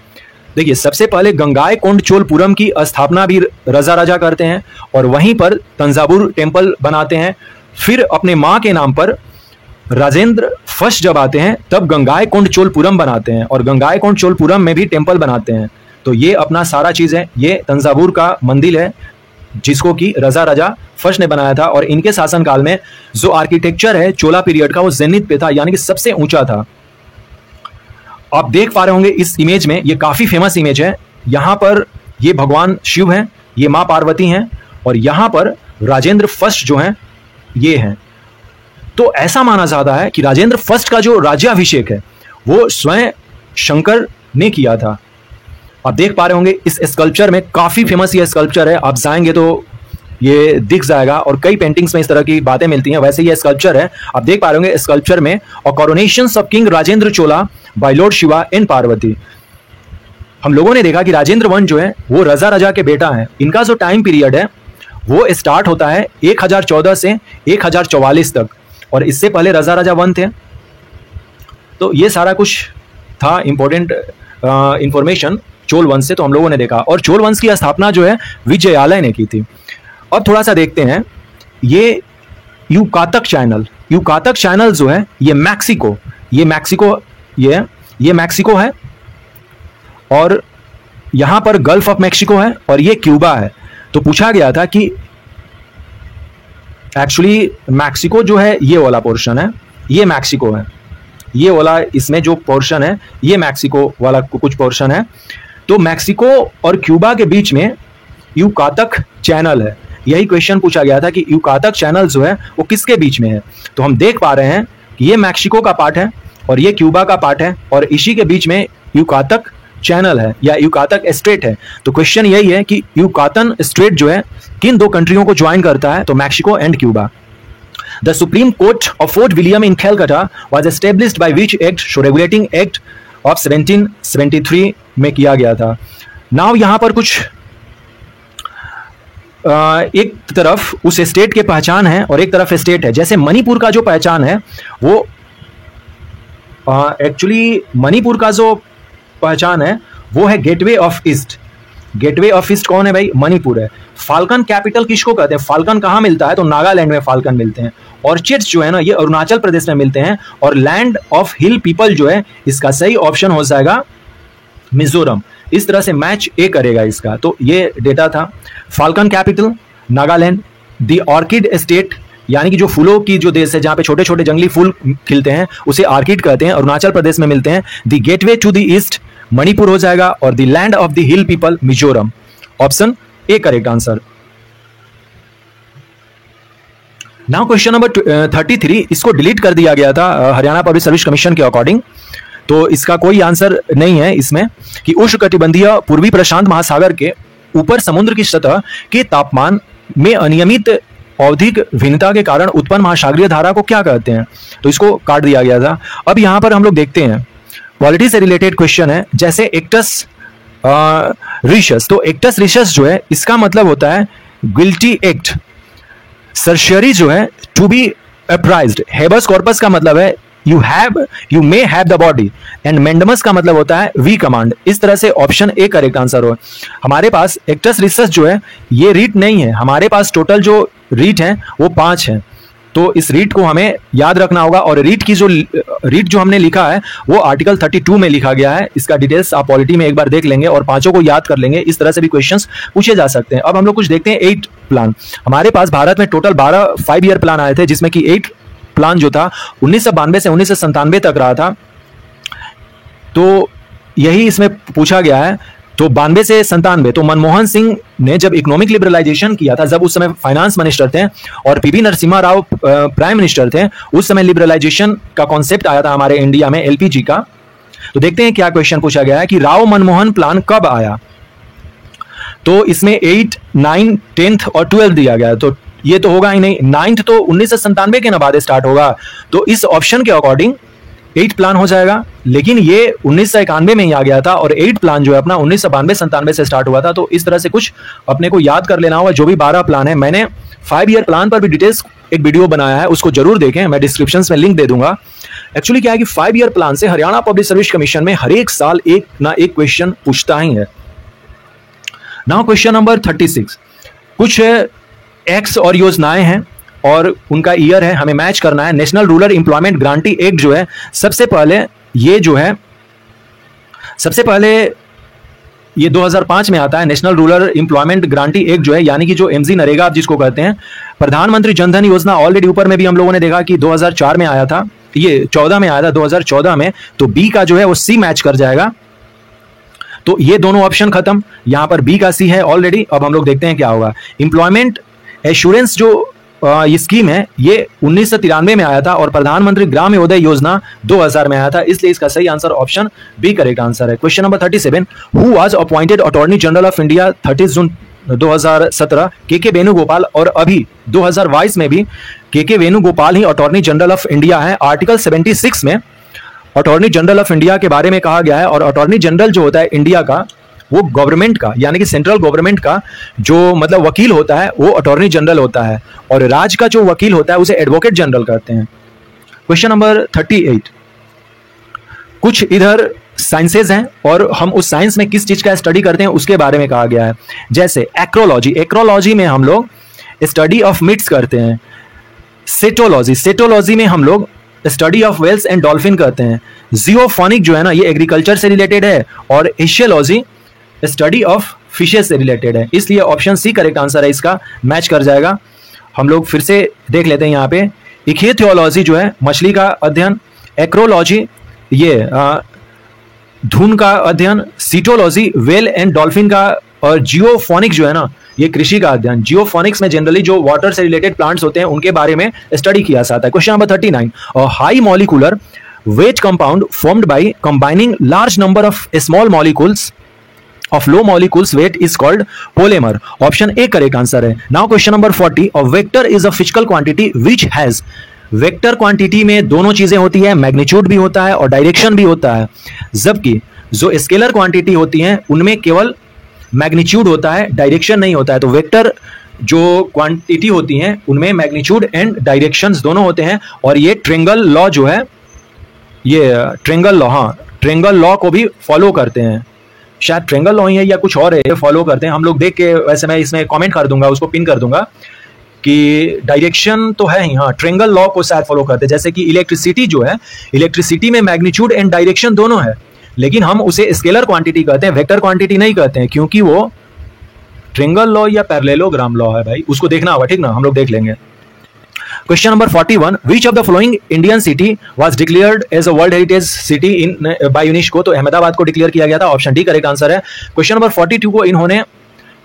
देखिए सबसे पहले गंगाईकोंड चोलपुरम की स्थापना भी रजा राजा करते हैं, और वहीं पर तंजावुर टेम्पल बनाते हैं। फिर अपने माँ के नाम पर राजेंद्र फर्स्ट जब आते हैं तब गंगाईकोंड चोलपुरम बनाते हैं, और गंगाईकोंड चोलपुरम में भी टेम्पल बनाते हैं। तो ये अपना सारा चीज है, ये तंजावुर का मंदिर है जिसको कि रजा राजा फर्स्ट ने बनाया था, और इनके शासनकाल में जो आर्किटेक्चर है चोला पीरियड का वो जेनिथ पे था, यानी कि सबसे ऊंचा था। आप देख पा रहे होंगे इस इमेज में, ये काफी फेमस इमेज है। यहां पर ये भगवान शिव हैं, ये मां पार्वती हैं, और यहां पर राजेंद्र फर्स्ट जो हैं ये हैं। तो ऐसा माना जाता है कि राजेंद्र फर्स्ट का जो राज्याभिषेक है वो स्वयं शंकर ने किया था। आप देख पा रहे होंगे इस स्कल्पचर में, काफी फेमस ये स्कल्पचर है, आप जाएंगे तो ये दिख जाएगा, और कई पेंटिंग्स में इस तरह की बातें मिलती हैं। वैसे ये स्कल्पचर है, आप देख पा रहे होंगे स्कल्पचर में, और coronation of king Rajendra Chola by lord Shiva and Parvati. हम लोगों ने देखा कि राजेंद्र 1 जो है वो रजा राजा के बेटा है। इनका जो टाइम पीरियड है वो स्टार्ट होता है 1014 से 1044 तक, और इससे पहले रजा राजा 1 थे। तो ये सारा कुछ था इंपॉर्टेंट इंफॉर्मेशन चोल वंश से, तो हम लोगों ने देखा। और चोल वंश की स्थापना जो है विजयालय ने की थी। अब थोड़ा सा देखते हैं ये युकातक चैनल जो है ये मैक्सिको है, और यहां पर गल्फ ऑफ मैक्सिको है और ये क्यूबा है। तो पूछा गया था कि एक्चुअली मैक्सिको जो है ये वाला पोर्शन है, ये मैक्सिको है, ये वाला इसमें जो पोर्शन है ये मैक्सिको वाला कुछ पोर्शन है। तो मैक्सिको और क्यूबा के बीच में युकातक चैनल है। यही क्वेश्चन पूछा गया था कि युकातक चैनल जो है वो किसके बीच में है। तो हम देख पा रहे हैं कि ये मैक्सिको का पार्ट है और ये क्यूबा का पार्ट है और इसी के बीच में युकातक चैनल है या युकातक स्ट्रेट है। तो क्वेश्चन यही है कि युकातन स्ट्रेट जो है किन दो कंट्रियों को ज्वाइन करता है, तो Mexico and Cuba. The supreme court of fort William in Calcutta was established by which act, so regulating act of 1773 में किया गया था। नाउ यहां पर कुछ एक तरफ उस स्टेट के पहचान है और एक तरफ स्टेट है। जैसे मणिपुर का जो पहचान है वो एक्चुअली मणिपुर का जो पहचान है वो है gateway of east. Gateway of east कौन है भाई? मणिपुर है। फाल्कन कैपिटल किसको कहते हैं? फाल्कन कहाँ मिलता है? तो नागालैंड में फाल्कन मिलते हैं। ऑर्चिड्स जो है ना ये अरुणाचल प्रदेश में मिलते हैं। और लैंड ऑफ हिल पीपल जो है इसका सही ऑप्शन हो जाएगा मिजोरम। इस तरह से मैच ए करेगा इसका। तो ये डेटा था। Falcon capital Nagaland. The orchid state यानी कि जो फूलों की जो देश है जहां पे छोटे छोटे जंगली फूल खिलते हैं उसे ऑर्किड कहते हैं, अरुणाचल प्रदेश में मिलते हैं। The gateway to the east Manipur हो जाएगा और the land of the hill people Mizoram. Option A correct answer. Now question number 33, इसको डिलीट कर दिया गया था हरियाणा पब्लिक सर्विस कमीशन के अकॉर्डिंग। तो इसका कोई आंसर नहीं है इसमें कि उष्णकटिबंधीय पूर्वी प्रशांत महासागर के ऊपर समुद्र की सतह के तापमान में अनियमित औधिक भिन्नता के कारण उत्पन्न महासागरीय धारा को क्या कहते हैं। तो इसको काट दिया गया था। अब यहां पर हम लोग देखते हैं पॉलिटी से रिलेटेड क्वेश्चन है। जैसे एक्टस रिशस, तो एक्टस रिशस जो है इसका मतलब होता है गिल्टी एक्ट। सर्शियरी जो है to be apprised. Habeas corpus का मतलब है you may have the body and mandamus का मतलब होता है वी कमांड। इस तरह से ऑप्शन ए करेक्ट आंसर हो। हमारे पास एक्टस रिसस जो है ये रीट नहीं है, हमारे पास टोटल जो रीट है वो 5 है। तो इस रीट को हमें याद रखना होगा। और रीट जो हमने लिखा है वो आर्टिकल 32 में लिखा गया है। इसका डिटेल्स आप पॉलिटी में एक बार देख लेंगे और 5 को याद कर लेंगे। इस तरह से भी क्वेश्चंस पूछे जा सकते हैं। अब हम लोग कुछ देखते हैं 8 प्लान। हमारे पास भारत में टोटल 12 5 ईयर प्लान आए थे जिसमें कि 8 प्लान जो था 1992 से 1997 तक रहा था। तो यही इसमें पूछा गया है। तो 92 से 97, तो मनमोहन सिंह ने जब इकोनॉमिक लिबरलाइजेशन किया था, जब उस समय फाइनेंस मिनिस्टर थे और PV Narasimha Rao prime minister थे, उस समय लिबरलाइजेशन का कॉन्सेप्ट आया था हमारे इंडिया में एलपीजी का। तो देखते हैं क्या क्वेश्चन पूछा गया है कि राव मनमोहन प्लान कब आया। तो इसमें 8, 9, 10th और 12 दिया गया। तो ये तो होगा ही नहीं, 9th तो 1997 के बाद स्टार्ट होगा। तो इस ऑप्शन के अकॉर्डिंग 8 प्लान हो जाएगा। लेकिन ये 1991 में ही आ गया था और 8 प्लान जो है अपना 1992-97 से स्टार्ट हुआ था। तो इस तरह से कुछ अपने को याद कर लेना होगा। जो भी 12 प्लान है, मैंने 5 ईयर प्लान पर भी डिटेल्स एक वीडियो बनाया है, उसको जरूर देखें, मैं डिस्क्रिप्शन में लिंक दे दूंगा। एक्चुअली क्या है कि 5 ईयर प्लान से हरियाणा पब्लिक सर्विस कमीशन में हर एक साल एक ना एक क्वेश्चन पूछता ही है। नाउ क्वेश्चन नंबर 36, कुछ एक्ट्स और योजनाएं हैं और उनका ईयर है, हमें मैच करना है। National rural employment guarantee act जो है सबसे पहले ये 2005 में आता है। National rural employment guarantee act जो है यानी कि जो एमजी नरेगा आप जिसको कहते हैं। प्रधानमंत्री जनधन योजना ऑलरेडी ऊपर में भी हम लोगों ने देखा कि 2004 में आया था, ये 14 में आया था 2014 में। तो बी का जो है वो सी मैच कर जाएगा। तो ये दोनों ऑप्शन खत्म, यहां पर बी का सी है ऑलरेडी। अब हम लोग देखते हैं क्या होगा। एम्प्लॉयमेंट एश्योरेंस जो ये स्कीम है ये 1993 में आया था और प्रधानमंत्री ग्राम्योदय योजना 2000 में आया था, इसलिए इसका सही answer option B correct answer है। Question number 37, who was appointed attorney general of India 30 June 2017। K Venugopal, और अभी 2022 में भी के वेणुगोपाल ही अटॉर्नी जनरल ऑफ इंडिया है। आर्टिकल 76 में अटॉर्नी जनरल ऑफ इंडिया के बारे में कहा गया है। और अटॉर्नी जनरल जो होता है इंडिया का, वो गवर्नमेंट का यानी कि सेंट्रल गवर्नमेंट का जो मतलब वकील होता है वो अटॉर्नी जनरल होता है और राज्य का जो वकील होता है उसे एडवोकेट जनरल कहते हैं। क्वेश्चन नंबर 38, कुछ इधर साइंसेज हैं और हम उस साइंस में किस चीज का स्टडी करते हैं उसके बारे में कहा गया है। जैसे एक्रोलॉजी, एक्रोलॉजी में हम लोग स्टडी ऑफ मिट्स करते हैं। सेटोलॉजी, सेटोलॉजी में हम लोग study of whales and dolphin करते हैं। जियोफोनिक जो है ना, ये एग्रीकल्चर से रिलेटेड है, और एशियोलॉजी स्टडी ऑफ फिशेस से रिलेटेड है। इसलिए ऑप्शन सी करेक्ट आंसर है, इसका मैच कर जाएगा। हम लोग फिर से देख लेते हैं यहाँ पे। इक्थियोलॉजी जो है मछली का अध्ययन, एक्रोलॉजी ये धुन का अध्ययन, सीटोलॉजी वेल एंड डॉल्फिन का, और जियोफोनिक जो है ना ये कृषि का अध्ययन। जियोफोनिक्स में जनरली जो वाटर से रिलेटेड प्लांट्स होते हैं उनके बारे में स्टडी किया जाता है। Question number 39, high molecular weight compound formed by combining large number of small molecules of low molecules weight is called polymer. Option A correct answer है। Now question number 40, a vector is a physical quantity which has, vector quantity में दोनों चीजें होती है, magnitude भी होता है और डायरेक्शन भी होता है, जबकि जो स्केलर क्वांटिटी होती हैं उनमें केवल मैग्नीट्यूड होता है, डायरेक्शन नहीं होता है। तो वेक्टर जो क्वांटिटी होती हैं उनमें मैग्नीट्यूड एंड डायरेक्शंस दोनों होते हैं, और ये ट्रेंगल लॉ जो है, ये ट्रेंगल लॉ, हाँ ट्रेंगल लॉ को भी फॉलो करते हैं। शायद ट्रेंगल लॉ ही है या कुछ और है, फॉलो करते हैं। हम लोग देख के, वैसे मैं इसमें कमेंट कर दूंगा, उसको पिन कर दूंगा कि डायरेक्शन तो है ही, हाँ ट्रेंगल लॉ को शायद फॉलो करते हैं। जैसे कि इलेक्ट्रिसिटी जो है, इलेक्ट्रिसिटी में मैग्नीट्यूड एंड डायरेक्शन दोनों है, लेकिन हम उसे स्केलर क्वांटिटी कहते हैं, वेक्टर क्वांटिटी नहीं कहते हैं, क्योंकि वो ट्रेंगल लॉ या पैरेललोग्राम लॉ है भाई, उसको देखना होगा, ठीक ना, हम लोग देख लेंगे। Question number 41, which of the following Indian city was declared as a World Heritage City by UNESCO? तो अहमदाबाद को डिक्लेयर किया गया था, ऑप्शन डी करेक्ट आंसर है। क्वेश्चन नंबर 42 को इन्होंने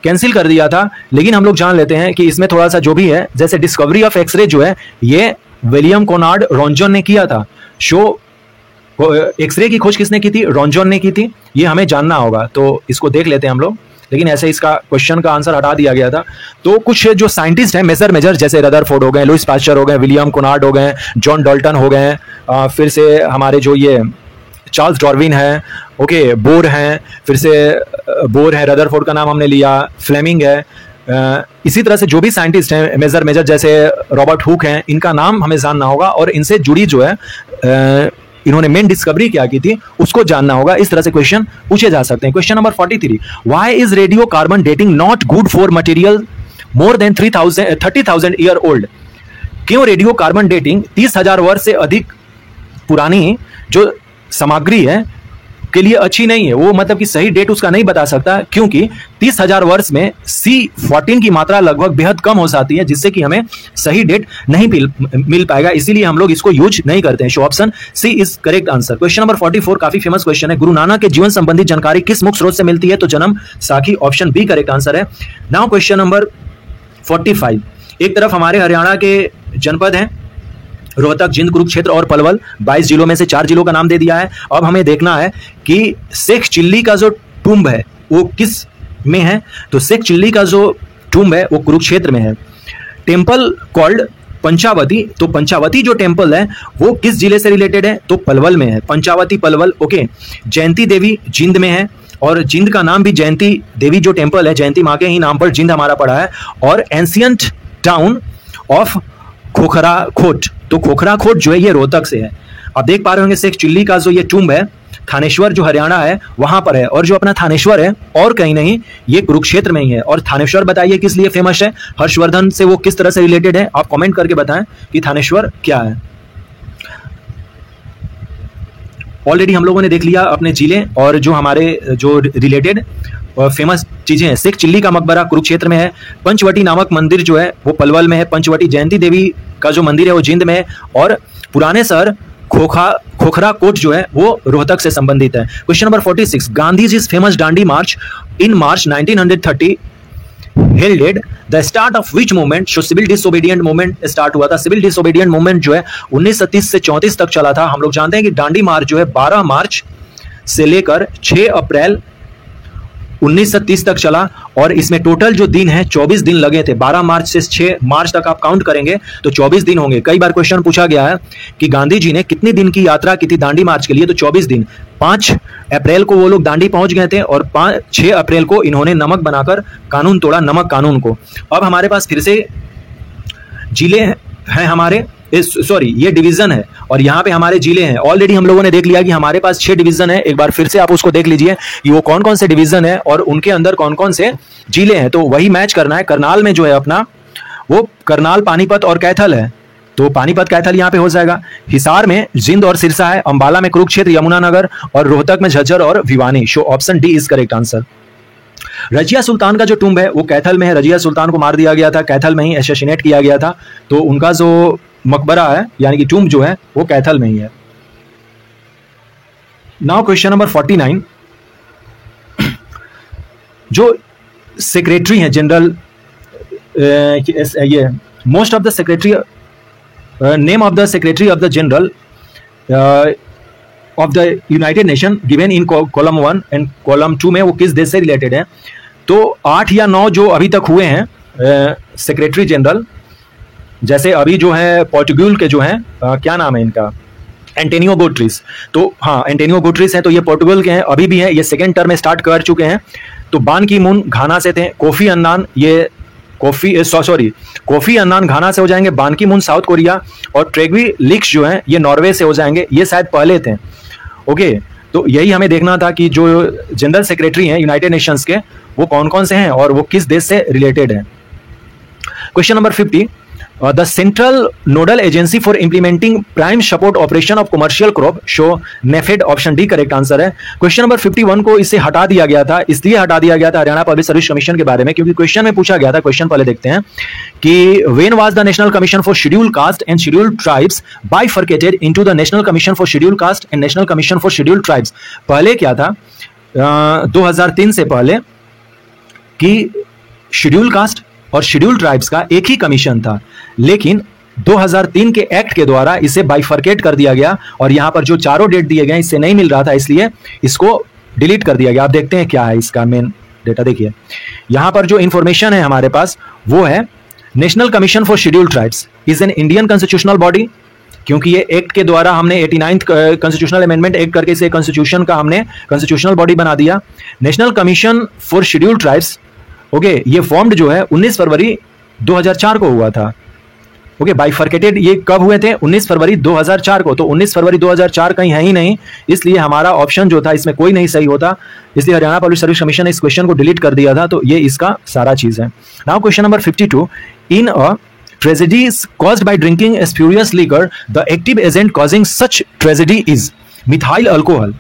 कैंसिल कर दिया था, लेकिन हम लोग जान लेते हैं कि इसमें थोड़ा सा जो भी है, जैसे डिस्कवरी ऑफ एक्सरे जो है ये विलियम कोनार्ड रॉन्जन ने किया था। एक्सरे की खोज किसने की थी? रॉन्जन ने की थी, ये हमें जानना होगा, तो इसको देख लेते हैं हम लोग, लेकिन ऐसे इसका क्वेश्चन का आंसर हटा दिया गया था। तो कुछ जो साइंटिस्ट हैं मेजर जैसे रदरफोर्ड हो गए, लुइस पास्चर हो गए, विलियम कोनार्ड हो गए, जॉन डाल्टन हो गए, फिर से हमारे जो ये चार्ल्स डार्विन है, ओके बोर हैं, फिर से बोर है, रदरफोर्ड का नाम हमने लिया, फ्लेमिंग है, इसी तरह से जो भी साइंटिस्ट हैं मेजर जैसे रॉबर्ट हुक हैं, इनका नाम हमें जानना होगा, और इनसे जुड़ी जो है इन्होंने मेन डिस्कवरी क्या की थी उसको जानना होगा। इस तरह से क्वेश्चन पूछे जा सकते हैं। Question number 43, why is radio carbon dating not good for material more than 30,000 year old? क्यों रेडियो कार्बन डेटिंग 30,000 वर्ष से अधिक पुरानी जो सामग्री है के लिए अच्छी नहीं है? वो मतलब कि सही डेट उसका नहीं बता सकता, क्योंकि 30,000 वर्ष में C14 की मात्रा लगभग बेहद कम हो जाती है, जिससे कि हमें सही डेट नहीं मिल पाएगा, इसीलिए हम लोग इसको यूज नहीं करते हैं। So option C is correct answer. Question number 44 काफी फेमस क्वेश्चन है, गुरु नानक के जीवन संबंधी जानकारी किस मुख्य स्रोत से मिलती है? तो जन्म साखी, ऑप्शन बी करेक्ट आंसर है। नाउ क्वेश्चन नंबर 45, एक तरफ हमारे हरियाणा के जनपद हैं रोहतक, जिंद, कुरुक्षेत्र और पलवल, 22 जिलों में से 4 जिलों का नाम दे दिया है। अब हमें देखना है कि शेख चिल्ली का जो टूम्ब है वो किस में है? तो शेख चिल्ली का जो टूम्ब है वो कुरुक्षेत्र में है। टेम्पल कॉल्ड पंचावती, तो पंचावती जो टेम्पल है वो किस जिले से रिलेटेड है? तो पलवल में है, पंचावती पलवल, ओके। जयंती देवी जिंद में है, और जिंद का नाम भी जयंती देवी जो टेम्पल है, जयंती माँ के ही नाम पर जिंद हमारा पड़ा है। और एंशियंट टाउन ऑफ खोखराखोट, तो खोखराखोट जो है ये रोहतक से है। आप देख पा रहे होंगे शेख चिल्ली का जो ये टूम्ब है थानेश्वर जो हरियाणा है वहां पर है, और जो अपना थानेश्वर है और कहीं नहीं, ये कुरुक्षेत्र में ही है। और थानेश्वर बताइए किस लिए फेमस है? हर्षवर्धन से वो किस तरह से रिलेटेड है? आप कमेंट करके बताएं कि थानेश्वर क्या है। ऑलरेडी हम लोगों ने देख लिया अपने जिले और जो हमारे जो रिलेटेड फेमस चीजें हैं। शेख चिल्ली का मकबरा कुरुक्षेत्र में है, पंचवटी नामक मंदिर जो है वो पलवल में है, पंचवटी जयंती देवी का जो मंदिर है वो जिंद में है, और पुराने शहर खोखराकोट जो है वो रोहतक से संबंधित है। Question number 46, Gandhi ji famous Dandi march in March 1930 heralded the start of which movement? जो सिविल डिसोबीडियंट मूवमेंट स्टार्ट हुआ था। सिविल डिसोबीडियंट मूवमेंट जो है 1930 से 34 तक चला था। हम लोग जानते हैं कि डांडी मार्च जो है 12 मार्च से लेकर 6 अप्रैल 1930 तक चला, और इसमें टोटल जो दिन है 24 दिन लगे थे। 12 मार्च से 6 मार्च तक आप काउंट करेंगे तो 24 दिन होंगे। कई बार क्वेश्चन पूछा गया है कि गांधी जी ने कितने दिन की यात्रा की थी दांडी मार्च के लिए? तो 24 दिन। 5 अप्रैल को वो लोग दांडी पहुंच गए थे, और 6 अप्रैल को इन्होंने नमक बनाकर कानून तोड़ा, नमक कानून को। अब हमारे पास फिर से जिले हैं हमारे, सॉरी ये डिवीजन है, और यहाँ पे हमारे जिले हैं। ऑलरेडी हम लोगों ने देख लिया कि हमारे पास 6 डिवीजन है। एक बार फिर से आप उसको देख लीजिए कि वो कौन कौन से डिवीजन है और उनके अंदर कौन कौन से जिले हैं, तो वही मैच करना है। करनाल में जो है अपना वो करनाल, पानीपत और कैथल है, तो पानीपत कैथल यहाँ पे हो जाएगा। हिसार में जिंद और सिरसा है, अंबाला में कुरुक्षेत्र, यमुनानगर और रोहतक में झज्जर और Bhiwani. So option D is correct answer. Razia Sultan का जो टुम्ब है वो कैथल में है। रजिया सुल्तान को मार दिया गया था, कैथल में ही एसेसिनेट किया गया था, तो उनका जो मकबरा है यानी कि टुम्ब जो है वो कैथल में ही है। नाउ क्वेश्चन नंबर 49, जो सेक्रेटरी हैं जनरल, ये most of the secretary, name of the secretary of the general of the United nation given in column 1 and column 2 में वो किस देश से रिलेटेड है। तो 8 या 9 जो अभी तक हुए हैं सेक्रेटरी जनरल, जैसे अभी जो है पोर्टुगल के जो हैं क्या नाम है इनका, एंटोनियो गुटेरेस। तो हाँ, एंटोनियो गुटेरेस हैं, तो ये पोर्टुगल के हैं, अभी भी हैं, ये सेकेंड टर्म में स्टार्ट कर चुके हैं। तो बान की मून घाना से थे, कोफी अन्नान ये कोफी अन्नान घाना से हो जाएंगे, बान की मून साउथ कोरिया और ट्रेगवी लिक्स जो हैं ये नॉर्वे से हो जाएंगे, ये शायद पहले थे। ओके, तो यही हमें देखना था कि जो जनरल सेक्रेटरी हैं यूनाइटेड नेशंस के वो कौन कौन से हैं और वो किस देश से रिलेटेड हैं। Question number 50, the central nodal agency for implementing prime support operation of commercial crop show NAFED, option D correct answer है। क्वेश्चन नंबर 51 को इससे हटा दिया गया था, इसलिए हटा दिया गया था हरियाणा पब्लिक सर्विस कमीशन के बारे में, क्योंकि क्वेश्चन में पूछा गया था, क्वेश्चन पहले देखते हैं कि when was the national commission for schedule caste and schedule tribes bifurcated into the national commission for schedule caste and national commission for schedule tribes. पहले क्या था 2003 से पहले कि शेड्यूल कास्ट और शेड्यूल ट्राइब्स का एक ही कमीशन था, लेकिन 2003 के एक्ट के द्वारा इसे बाइफर्केट कर दिया गया और यहां पर जो चारों डेट दिए गए इससे नहीं मिल रहा था, इसलिए इसको डिलीट कर दिया गया। आप देखते हैं क्या है इसका मेन डेटा, देखिए यहां पर जो इंफॉर्मेशन है हमारे पास वो है national commission for schedule tribes is an Indian constitutional body, क्योंकि ये एक्ट के द्वारा हमने 89th कॉन्स्टिट्यूशनल अमेंडमेंट एक्ट करके इसे कॉन्स्टिट्यूशन का हमने कॉन्स्टिट्यूशनल बॉडी बना दिया। National commission for schedule tribes okay, ये फॉर्म्ड जो है 19 फरवरी 2004 को हुआ था। ओके, बाइफर्केटेड ये कब हुए थे, 19 फरवरी 2004 को, तो 19 फरवरी 2004 कहीं है ही नहीं, इसलिए हमारा ऑप्शन जो था इसमें कोई नहीं सही होता, इसलिए हरियाणा पब्लिक सर्विस कमीशन ने इस क्वेश्चन को डिलीट कर दिया था, तो ये इसका सारा चीज है। Now question number 52, in a tragedy caused by drinking spurious liquor, the active agent causing such tragedy is methyl alcohol.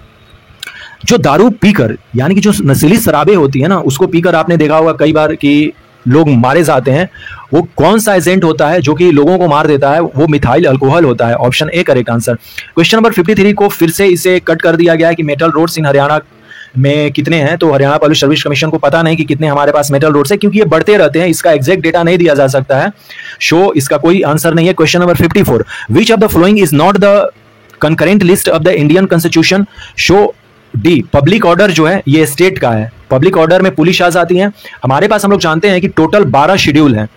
जो दारू पीकर यानी कि जो नशीली शराबें होती है ना, उसको पीकर आपने देखा होगा कई बार कि लोग मारे जाते हैं, वो कौन सा एजेंट होता है जो कि लोगों को मार देता है, वो मिथाइल अल्कोहल होता है। Option A correct answer. Question number 53 को फिर से इसे कट कर दिया गया है कि मेटल रोड्स इन हरियाणा में कितने हैं, तो हरियाणा पब्लिक सर्विस कमीशन को पता नहीं कि कितने हमारे पास मेटल रोड्स है, क्योंकि ये बढ़ते रहते हैं, इसका एग्जैक्ट डेटा नहीं दिया जा सकता है, शो इसका कोई आंसर नहीं है। Question number 54, which of the following is not the concurrent list of the Indian constitution, show D public order जो है ये स्टेट का है। पब्लिक ऑर्डर में पुलिस आ जाती है। हमारे पास हम लोग जानते हैं कि टोटल 12 शेड्यूल है।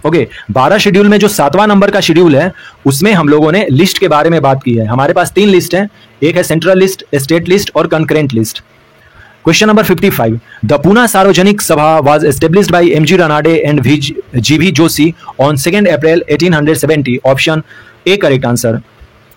ओके, 12 शेड्यूल में जो 7वां नंबर का शेड्यूल है उसमें हम लोगों ने लिस्ट के बारे में बात की है। हमारे पास 3 लिस्ट है, एक है सेंट्रल लिस्ट, स्टेट लिस्ट और concurrent list. Question number 55, the Poona Sarvajanik Sabha was established by MG Ranade and GV Joshi on 2 April 1870। Option A correct answer.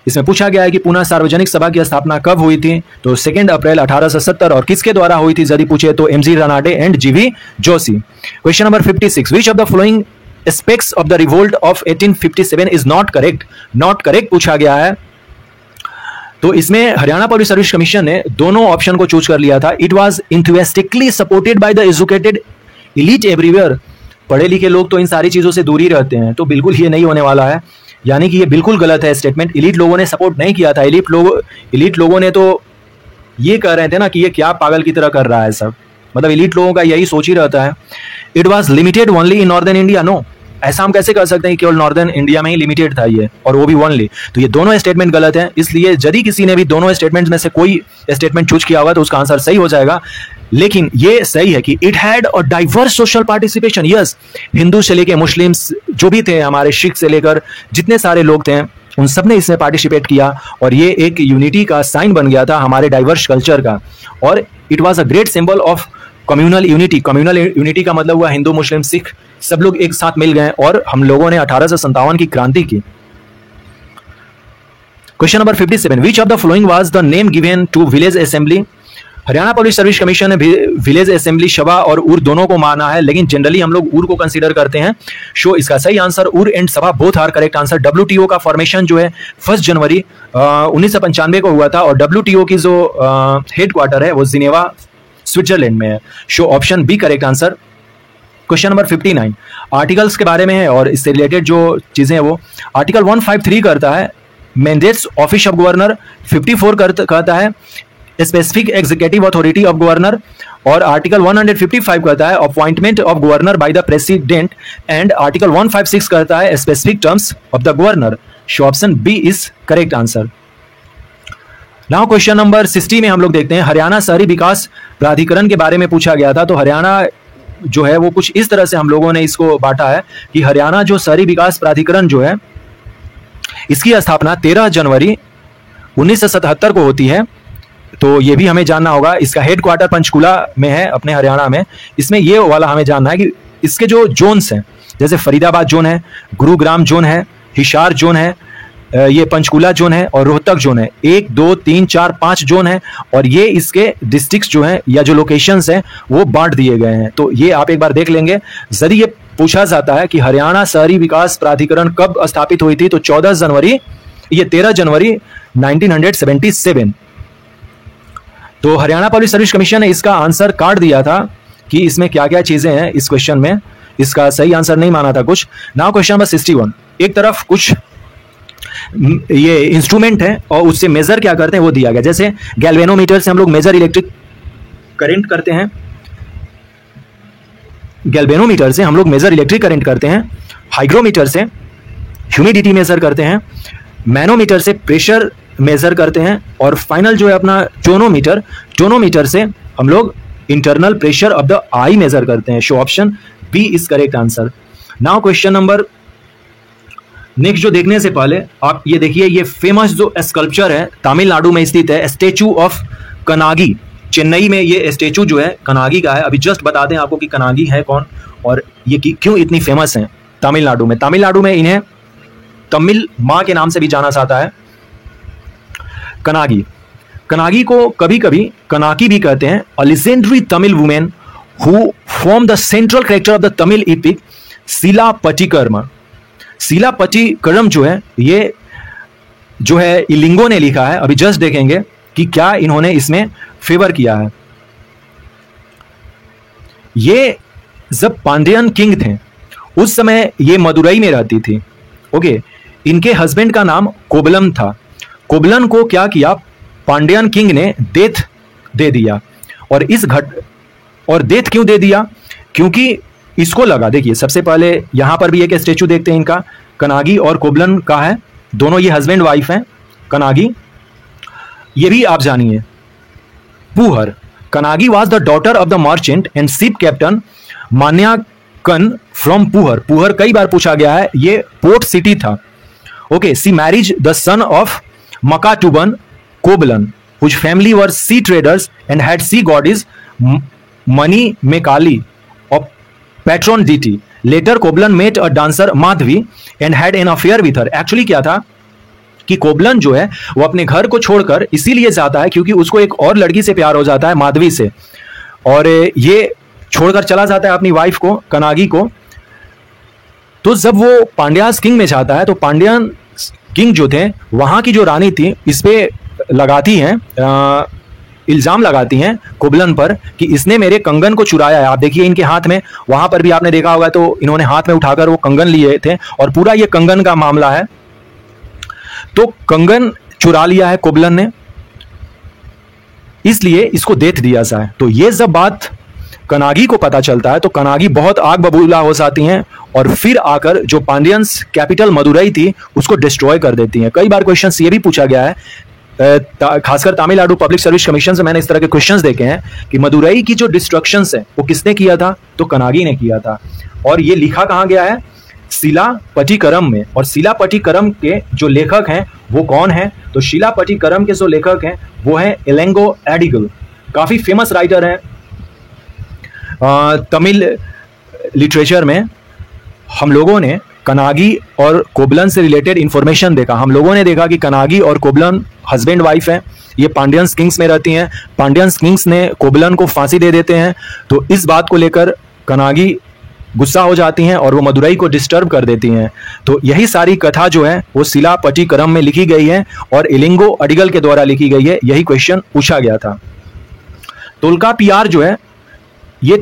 इसमें पूछा गया है कि पूना सार्वजनिक सभा की स्थापना कब हुई थी, तो 2 अप्रैल 1870 और किसके द्वारा हुई थी यदि पूछे तो MG Ranade and GV Joshi. Question number 56, which of the following aspects of the revolt of 1857 is not correct. Not correct पूछा गया है, तो इसमें हरियाणा पब्लिक सर्विस कमीशन ने दोनों ऑप्शन को चूज कर लिया था। It was enthusiastically supported by the educated elite everywhere. पढ़े लिखे लोग तो इन सारी चीजों से दूर ही रहते हैं, तो बिल्कुल ये नहीं होने वाला है, यानी कि ये बिल्कुल गलत है स्टेटमेंट। एलीट लोगों ने सपोर्ट नहीं किया था, एलीट लोगों ने तो ये कह रहे थे ना कि ये क्या पागल की तरह कर रहा है सब, मतलब एलीट लोगों का यही सोच ही रहता है। It was limited only in northern India, no, ऐसा हम कैसे कर सकते हैं केवल नॉर्दर्न इंडिया में ही लिमिटेड था ये, और वो भी ओनली, तो ये दोनों स्टेटमेंट गलत है। इसलिए यदि किसी ने भी दोनों स्टेटमेंट में से कोई स्टेटमेंट चूज किया होगा तो उसका आंसर सही हो जाएगा, लेकिन ये सही है कि it had a diverse social participation. Yes, Hindu से लेकर मुस्लिम्स जो भी थे, हमारे सिख से लेकर जितने सारे लोग थे, उन सब ने इसमें पार्टिसिपेट किया और ये एक यूनिटी का साइन बन गया था हमारे डाइवर्स कल्चर का, और it was a great symbol of communal unity. Communal unity का मतलब हुआ हिंदू मुस्लिम सिख सब लोग एक साथ मिल गए और हम लोगों ने 1857 की क्रांति की। Question number 57, which of the following was the name given to village assembly, Haryana public service commission ने विलेज असेंबली सभा और उर दोनों को माना है, लेकिन जनरली हम लोग उर को कंसीडर करते हैं। शो इसका सही answer ur and sabha both are correct answer. WTO का फॉर्मेशन जो है 1 जनवरी 1995 को हुआ था और WTO की जो हेडक्वार्टर है वो जिनेवा स्विट्जरलैंड में है। So option B correct answer. Question number 59 articles के बारे में है और इससे रिलेटेड जो चीजें हैं वो आर्टिकल 153 करता है मैंडेट्स ऑफिस ऑफ गवर्नर, 54 करता है specific executive authority of governor और आर्टिकल 155 करता है appointment of governor by the president and article 156 करता है specific terms of the governor. So option B is correct answer. Now question number 60 में हम लोग देखते हैं हरियाणा शहरी विकास प्राधिकरण के बारे में पूछा गया था। तो हरियाणा जो है वो कुछ इस तरह से हम लोगों ने इसको बांटा है कि हरियाणा जो शहरी विकास प्राधिकरण जो है इसकी स्थापना 13 जनवरी 1977 को होती है। तो ये भी हमें जानना होगा। इसका हेडक्वार्टर पंचकुला में है अपने हरियाणा में। इसमें ये वाला हमें जानना है कि इसके जो जोन्स हैं जैसे फरीदाबाद जोन है, गुरुग्राम जोन है, हिसार जोन है, ये पंचकुला जोन है और रोहतक जोन है। 1 2 3 4 5 जोन है और ये इसके डिस्ट्रिक्ट्स जो हैं या जो लोकेशंस हैं वो बांट दिए गए हैं। तो ये आप एक बार देख लेंगे। यदि ये पूछा जाता है कि हरियाणा शहरी विकास प्राधिकरण कब स्थापित हुई थी तो 13 जनवरी 1977। तो हरियाणा पब्लिक सर्विस कमीशन ने इसका आंसर काट दिया था कि इसमें क्या क्या चीजें हैं इस क्वेश्चन में। इसका सही आंसर नहीं माना था कुछ। नाउ क्वेश्चन नंबर 61 एक तरफ कुछ ये इंस्ट्रूमेंट है और उससे मेजर क्या करते हैं वो दिया गया। जैसे गैल्वेनोमीटर से हम लोग मेजर इलेक्ट्रिक करंट करते हैं, गैल्वेनोमीटर से हम लोग मेजर इलेक्ट्रिक करंट करते हैं, हाइग्रोमीटर से ह्यूमिडिटी मेजर करते हैं, मैनोमीटर से प्रेशर मेजर करते हैं और फाइनल जो है अपना टोनोमीटर से हम लोग internal pressure of the eye measure करते हैं। So option B is correct answer. Now question number next जो देखने से पहले आप ये देखिए, ये फेमस जो स्कल्पचर है तमिलनाडु में स्थित है, स्टेचू ऑफ कनागी। चेन्नई में ये स्टेचू जो है कनागी का है। अभी जस्ट बता दें आपको कि कनागी है कौन और ये क्यों इतनी फेमस है तमिलनाडु में। तमिलनाडु में इन्हें तमिल माँ के नाम से भी जाना जाता है, कनागी को कभी कभी कनाकी भी कहते हैं। A legendary Tamil women who form the central character of the Tamil epic Silappatikaram जो है ये जो है इलिंगो ने लिखा है। अभी जस्ट देखेंगे कि क्या इन्होंने इसमें फेवर किया है। ये जब पांड्यन किंग थे उस समय ये मदुरई में रहती थी। ओके, इनके हस्बैंड का नाम कोबलम था। कोबलन को क्या किया, पांड्यन किंग ने डेथ दे दिया और डेथ क्यों दे दिया, क्योंकि इसको लगा, देखिए सबसे पहले यहां पर भी एक स्टेचू देखते हैं इनका, कनागी और कोबलन का है, दोनों ये हस्बैंड वाइफ हैं। कनागी ये भी आप जानिए। Puhar, Kannagi was the daughter of the merchant and ship captain Manayakan from Puhar. Puhar कई बार पूछा गया है, ये पोर्ट सिटी था। Okay, she marriage the son of Makatuban Kobalan, whose family were sea traders and had sea goddess Mani Mekali of patron deity. Later, Kobalan met a dancer Madhvi and had an affair with her. Actually क्या था कि कोबलन जो है वो अपने घर को छोड़कर इसीलिए जाता है क्योंकि उसको एक और लड़की से प्यार हो जाता है, माधवी से, और ये छोड़कर चला जाता है अपनी वाइफ को, कनागी को। तो जब वो पांड्यास किंग में जाता है तो पांड्यन किंग जो थे वहां की जो रानी थी इस पे लगाती हैं इल्जाम लगाती हैं कोबलन पर कि इसने मेरे कंगन को चुराया है। आप देखिए इनके हाथ में, वहां पर भी आपने देखा होगा तो इन्होंने हाथ में उठाकर वो कंगन लिए थे और पूरा ये कंगन का मामला है। तो कंगन चुरा लिया है कोबलन ने, इसलिए इसको डेथ दिया जाए। तो ये जब बात कनागी को पता चलता है तो कनागी बहुत आग बबूला हो जाती हैं और फिर आकर जो पांडियंस कैपिटल मदुरई थी उसको डिस्ट्रॉय कर देती हैं। कई बार क्वेश्चंस ये भी पूछा गया है, खासकर तमिलनाडु पब्लिक सर्विस कमीशन से मैंने इस तरह के क्वेश्चंस देखे हैं कि मदुरई की जो डिस्ट्रक्शंस है वो किसने किया था, तो कनागी ने किया था। और ये लिखा कहाँ गया है, शिलापट्टिकरम में। और शिलापट्टिकरम के जो लेखक हैं वो कौन है, तो शिलापट्टिकरम के जो लेखक हैं वो है इलेंगो एडिगल, काफी फेमस राइटर हैं तमिल लिटरेचर में। हम लोगों ने कनागी और कोबलन से रिलेटेड इंफॉर्मेशन देखा। हम लोगों ने देखा कि कनागी और कोबलन हस्बैंड वाइफ है, ये पांड्यन किंग्स में रहती हैं। पांड्यन किंग्स ने कोबलन को फांसी दे देते हैं, तो इस बात को लेकर कनागी गुस्सा हो जाती हैं और वो मदुरई को डिस्टर्ब कर देती हैं। तो यही सारी कथा जो है वो शिलापट्टिकरम में लिखी गई है और इलिंगो अडिगल के द्वारा लिखी गई है। यही क्वेश्चन पूछा गया था। तोल्कापियार जो है ये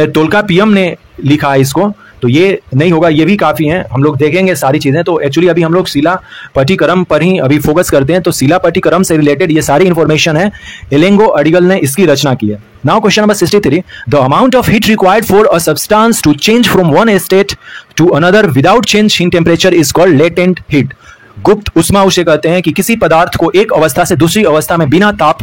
तोल्कापियम ने लिखा है इसको, तो ये नहीं होगा, ये भी काफ़ी हैं, हम लोग देखेंगे सारी चीज़ें। तो एक्चुअली अभी हम लोग शिलापट्टिकरम पर ही अभी फोकस करते हैं। तो शिलापट्टिकरम से रिलेटेड ये सारी इंफॉर्मेशन है, इलिंगो अडिगल ने इसकी रचना की है। Now question number 63, the amount of heat required for a substance to change from one state to another without change in temperature is called latent heat. गुप्त उष्मा उसे कहते हैं कि किसी पदार्थ को एक अवस्था से दूसरी अवस्था में बिना ताप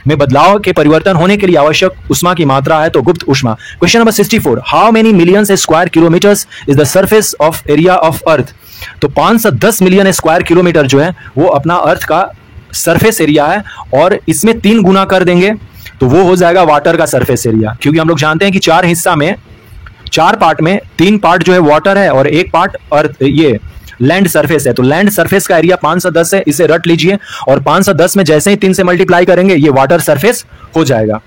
में बदलाव के परिवर्तन होने के लिए आवश्यक उष्मा की मात्रा है, तो गुप्त उष्मा। Question number 64, how many millions square kilometres is the surface of area of earth. तो 510 मिलियन स्क्वायर किलोमीटर जो है वो अपना अर्थ का सरफेस एरिया है, और इसमें 3 गुना कर देंगे तो वो हो जाएगा वाटर का सरफेस एरिया। क्योंकि हम लोग जानते हैं कि 4 हिस्सा में 4 पार्ट में 3 पार्ट जो है वाटर है और 1 पार्ट अर्थ ये लैंड सरफेस है। तो लैंड सरफेस का एरिया 510 है, इसे रट लीजिए, और 510 में जैसे ही 3 से मल्टीप्लाई करेंगे ये वाटर सरफेस हो जाएगा।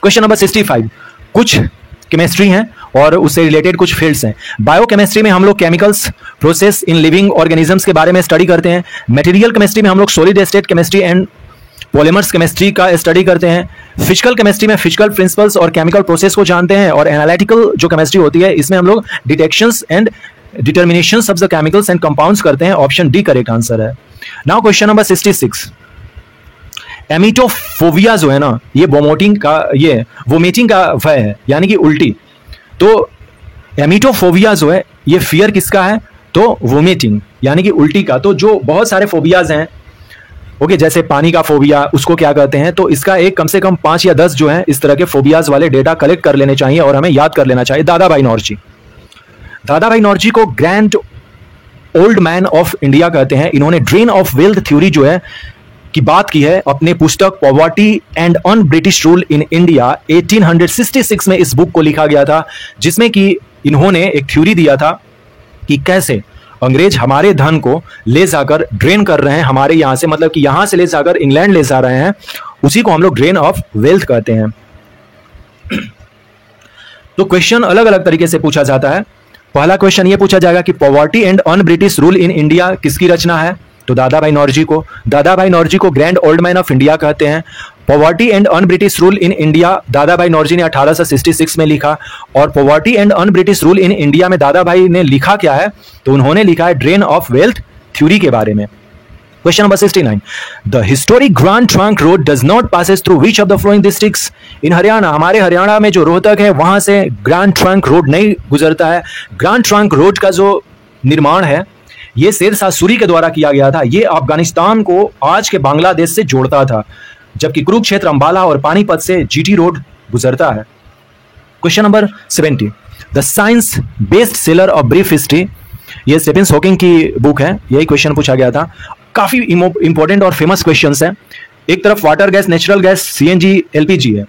क्वेश्चन नंबर 65, कुछ केमिस्ट्री है और उससे रिलेटेड कुछ फील्ड्स हैं। बायोकेमिस्ट्री में हम लोग chemicals process in living organisms के बारे में स्टडी करते हैं। मटेरियल केमिस्ट्री में हम लोग solid state chemistry and polymers chemistry का स्टडी करते हैं। फिजिकल केमिस्ट्री में फिजिकल प्रिंसिपल्स और केमिकल प्रोसेस को जानते हैं। और एनालिटिकल जो केमिस्ट्री होती है इसमें हम लोग detections and determinations of the chemicals and compounds करते हैं। ऑप्शन डी करेक्ट आंसर है। नाउ क्वेश्चन नंबर 66, एमिटोफोबिया जो है ना, ये वोमिटिंग का भय है, यानी कि उल्टी। तो एमिटोफोबिया जो है ये फियर किसका है, तो वोमिटिंग यानी कि उल्टी का। तो जो बहुत सारे फोबियाज हैं, ओके, जैसे पानी का फोबिया, उसको क्या कहते हैं, तो इसका एक कम से कम 5 या 10 जो है इस तरह के फोबियाज वाले डेटा कलेक्ट कर लेने चाहिए और हमें याद कर लेना चाहिए। दादाभाई नौरोजी को grand old man of India कहते हैं। इन्होंने ड्रेन ऑफ वेल्थ थ्योरी जो है की बात की है अपने पुस्तक poverty and un British rule in India 1866 में। इस बुक को लिखा गया था, जिसमें कि इन्होंने एक थ्योरी दिया था कि कैसे अंग्रेज हमारे धन को ले जाकर ड्रेन कर रहे हैं हमारे यहाँ से, मतलब कि यहाँ से ले जाकर इंग्लैंड ले जा रहे हैं, उसी को हम लोग ड्रेन ऑफ वेल्थ कहते हैं। तो क्वेश्चन अलग अलग तरीके से पूछा जाता है। पहला क्वेश्चन ये पूछा जाएगा कि poverty and un British rule in India किसकी रचना है, तो दादाभाई नौरोजी को grand old man of India कहते हैं। Poverty and un British rule in India Dadabhai Naoroji ने 1866 में लिखा। और poverty and un British rule in India में दादाभाई ने लिखा क्या है, तो उन्होंने लिखा है ड्रेन ऑफ वेल्थ थ्योरी के बारे में। Question number 69, the historic grand trunk road does not passes through which of the following districts in Haryana. हमारे हरियाणा में जो रोहतक है वहां से ग्रैंड ट्रंक रोड नहीं गुजरता है। ग्रैंड ट्रंक रोड का जो निर्माण है ये शेरशाह सूरी के द्वारा किया गया था। ये अफगानिस्तान को आज के बांग्लादेश से जोड़ता था, जबकि कुरुक्षेत्र, अंबाला और पानीपत से जीटी रोड गुजरता है। Question number 70, the science based seller of brief history, ये स्टीफन हॉकिंग की बुक है, यही क्वेश्चन पूछा गया था। काफी इंपॉर्टेंट और फेमस क्वेश्चंस हैं। एक तरफ water gas, natural gas, CNG, LPG है।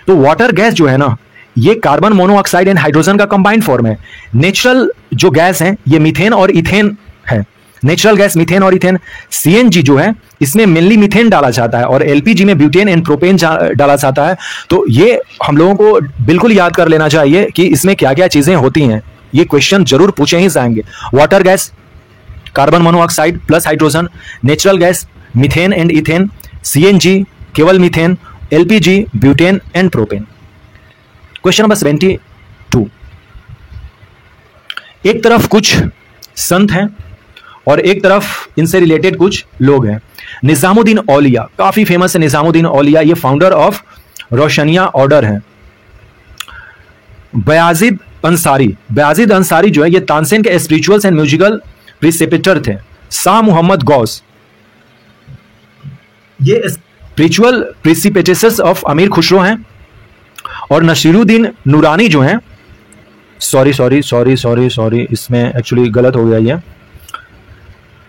तो वाटर गैस जो है ना, ये कार्बन मोनोऑक्साइड एंड हाइड्रोजन का कंबाइंड फॉर्म है। नेचुरल जो गैस है ये मीथेन और इथेन है। नेचुरल गैस मीथेन और इथेन। सीएनजी जो है इसमें मेनली मीथेन डाला जाता है और एलपीजी में ब्यूटेन एंड प्रोपेन डाला जाता है। तो ये हम लोगों को बिल्कुल याद कर लेना चाहिए कि इसमें क्या क्या चीजें होती हैं। ये क्वेश्चन जरूर पूछे ही जाएंगे। Water gas carbon monoxide plus hydrogen, natural gas methane and ethane, CNG केवल methane, LPG butane and propane. Question number 72, एक तरफ कुछ संत हैं और एक तरफ इनसे रिलेटेड कुछ लोग हैं। निजामुद्दीन औलिया काफी फेमस है। निजामुद्दीन औलिया ये फाउंडर ऑफ रोशनिया ऑर्डर हैं। बयाजिद अंसारी जो है ये तानसेन के स्पिरिचुअल्स एंड म्यूजिकल प्रिसिपिटर थे। शाह मोहम्मद गौस ये स्पिरिचुअल प्रिसिपिटेटर्स ऑफ अमीर खुसरो हैं। और नसीरुद्दीन नूरानी जो हैं, सॉरी इसमें एक्चुअली गलत हो गया ये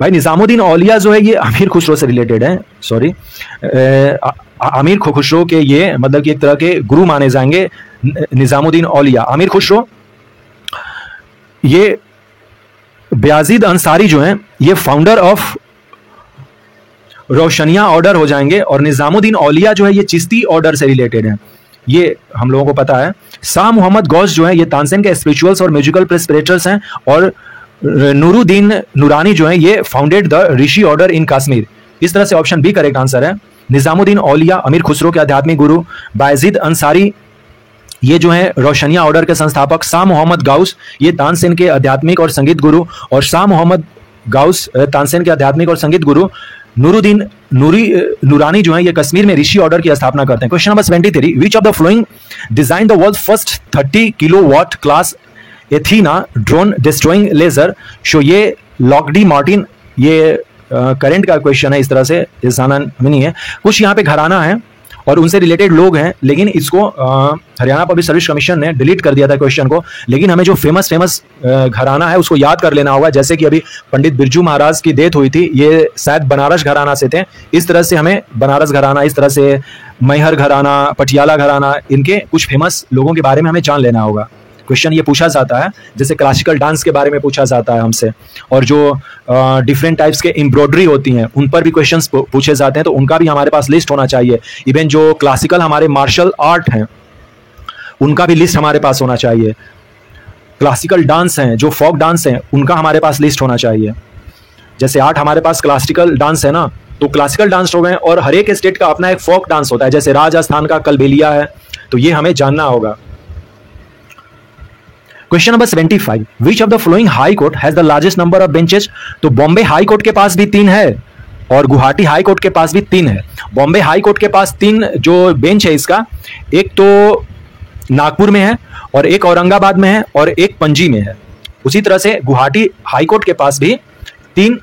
भाई। निजामुद्दीन औलिया जो है ये अमीर खुसरो से रिलेटेड है, सॉरी अमीर खुसरो के ये मतलब कि एक तरह के गुरु माने जाएंगे निजामुद्दीन औलिया। अमीर खुसरो ये बायजीद अंसारी जो हैं ये फाउंडर ऑफ रोशनिया ऑर्डर हो जाएंगे, और निजामुद्दीन औलिया जो है ये चिश्ती ऑर्डर से रिलेटेड है, ये हम लोगों को पता है। शाह मोहम्मद गौस जो है ये तानसेन के स्पिरिचुअल्स और म्यूजिकल प्रेस्पिरेटर्स हैं, और नूरुद्दीन नूरानी जो है ये founded the Rishi order in Kashmir. इस तरह से ऑप्शन बी करेक्ट आंसर है। निजामुद्दीन औलिया अमीर खुसरो के आध्यात्मिक गुरु, बायजीद अंसारी ये जो है रोशनिया ऑर्डर के संस्थापक, शाह मोहम्मद गौस ये तानसेन के आध्यात्मिक और संगीत गुरु, और शाह मोहम्मद गौस तानसेन के आध्यात्मिक और संगीत गुरु, नूरुद्दीन नूरानी जो है ये कश्मीर में ऋषि ऑर्डर की स्थापना करते हैं। Question number 73, which of the following design the world first 30 kilowatt class Athena drone destroying laser show. ये लॉकडी मार्टिन, ये करंट का क्वेश्चन है, इस तरह से इंसाना नहीं है, कुछ यहाँ पे घराना है और उनसे रिलेटेड लोग हैं, लेकिन इसको हरियाणा पब्लिक सर्विस कमीशन ने डिलीट कर दिया था क्वेश्चन को। लेकिन हमें जो फेमस घराना है उसको याद कर लेना होगा, जैसे कि अभी पंडित बिरजू महाराज की डेथ हुई थी, ये शायद बनारस घराना से थे, इस तरह से हमें बनारस घराना, इस तरह से मैहर घराना, पटियाला घराना, इनके कुछ फेमस लोगों के बारे में हमें जान लेना होगा। क्वेश्चन ये पूछा जाता है, जैसे क्लासिकल डांस के बारे में पूछा जाता है हमसे, और जो डिफरेंट टाइप्स के एम्ब्रॉयडरी होती हैं उन पर भी क्वेश्चंस पूछे जाते हैं, तो उनका भी हमारे पास लिस्ट होना चाहिए। इवन जो क्लासिकल हमारे मार्शल आर्ट हैं उनका भी लिस्ट हमारे पास होना चाहिए। क्लासिकल डांस हैं, जो फोक डांस हैं, उनका हमारे पास लिस्ट होना चाहिए। जैसे 8 हमारे पास क्लासिकल डांस है ना, तो क्लासिकल डांस हो गए, और हर एक स्टेट का अपना एक फोक डांस होता है, जैसे राजस्थान का कलबेलिया है, तो ये हमें जानना होगा। Question number 75, which of the flowing high court has the largest number of benches. तो बॉम्बे हाई कोर्ट के पास भी 3 है और गुवाहाटी हाई कोर्ट के पास भी 3 है। बॉम्बे हाई कोर्ट के पास 3 जो बेंच है इसका, एक तो नागपुर में है, और एक औरंगाबाद में है, और एक पणजी में है। उसी तरह से गुवाहाटी हाई कोर्ट के पास भी 3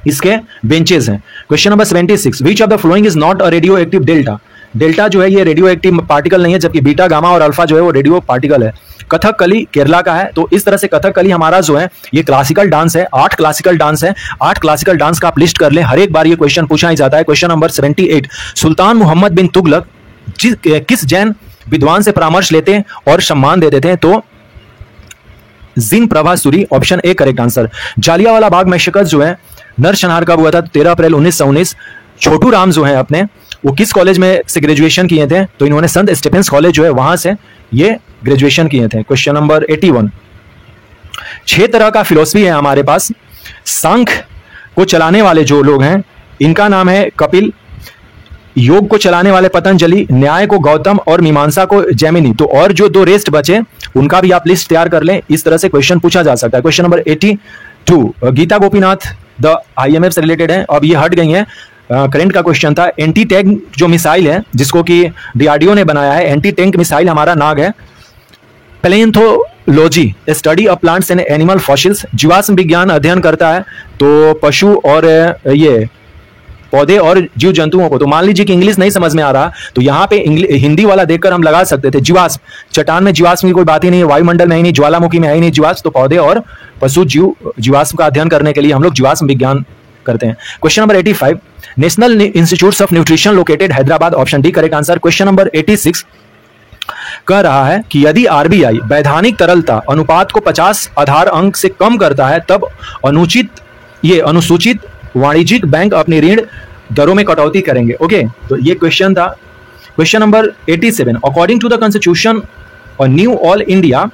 इसके बेंचेस हैं। Question number 76, which of the following is not a radio active delta. Delta जो है ये रेडियो एक्टिव पार्टिकल नहीं है, जबकि बीटा, गामा और अल्फा जो है वो रेडियो पार्टिकल है। कथकली केरला का है, तो इस तरह से कथकली हमारा जो है ये क्लासिकल डांस है। 8 क्लासिकल डांस है, 8 क्लासिकल डांस का आप लिस्ट कर लें, हर एक बार ये क्वेश्चन पूछा ही जाता है। क्वेश्चन नंबर 78, सुल्तान मोहम्मद बिन तुगलक किस जैन विद्वान से परामर्श लेते और सम्मान देते थे। तो Jin Prabhasuri, option A correct answer. Jallianwala Bagh massacre जो है नरसंहार कब हुआ था, 13 अप्रैल 1919। छोटू राम जो है अपने वो किस कॉलेज में से ग्रेजुएशन किए थे, तो इन्होंने संत स्टीफेंस कॉलेज जो है वहां से ये ग्रेजुएशन किए थे। क्वेश्चन नंबर 81, 6 तरह का फिलोसफी है हमारे पास। सांख्य को चलाने वाले जो लोग हैं इनका नाम है कपिल, योग को चलाने वाले पतंजलि, न्याय को गौतम और मीमांसा को जैमिनी। तो और जो 2 रेस्ट बचे उनका भी आप लिस्ट तैयार कर लें, इस तरह से क्वेश्चन पूछा जा सकता है। Question number 82, Gita Gopinath the IMF से रिलेटेड है, अब ये हट गई है। करंट का क्वेश्चन था, एंटी टैंक जो मिसाइल है जिसको कि DRDO ने बनाया है, एंटी टैंक मिसाइल हमारा नाग है। Palaeontology, study of plants and animal fossils, जीवाश्म विज्ञान अध्ययन करता है तो पशु और ये पौधे और जीव जंतुओं को। तो मान लीजिए कि इंग्लिश नहीं समझ में आ रहा, तो यहाँ पे हिंदी वाला देखकर हम लगा सकते थे। जीवाश्म, चट्टान में जीवाश्म की कोई बात ही नहीं है, वायुमंडल में ही नहीं, ज्वालामुखी में है ही नहीं जीवाश्म, तो पौधे और पशु जीवाश्म का अध्ययन करने के लिए हम लोग जीवाश्म विज्ञान करते हैं। Question number 85, national institute of nutrition located Hyderabad, option D correct answer. Question number 86 कह रहा है कि यदि RBI वैधानिक तरलता अनुपात को 50 आधार अंक से कम करता है तब अनुसूचित वाणिज्यिक बैंक अपनी ऋण दरों में कटौती करेंगे। ओके, तो ये क्वेश्चन था। Question number 87, according to the constitution और new all India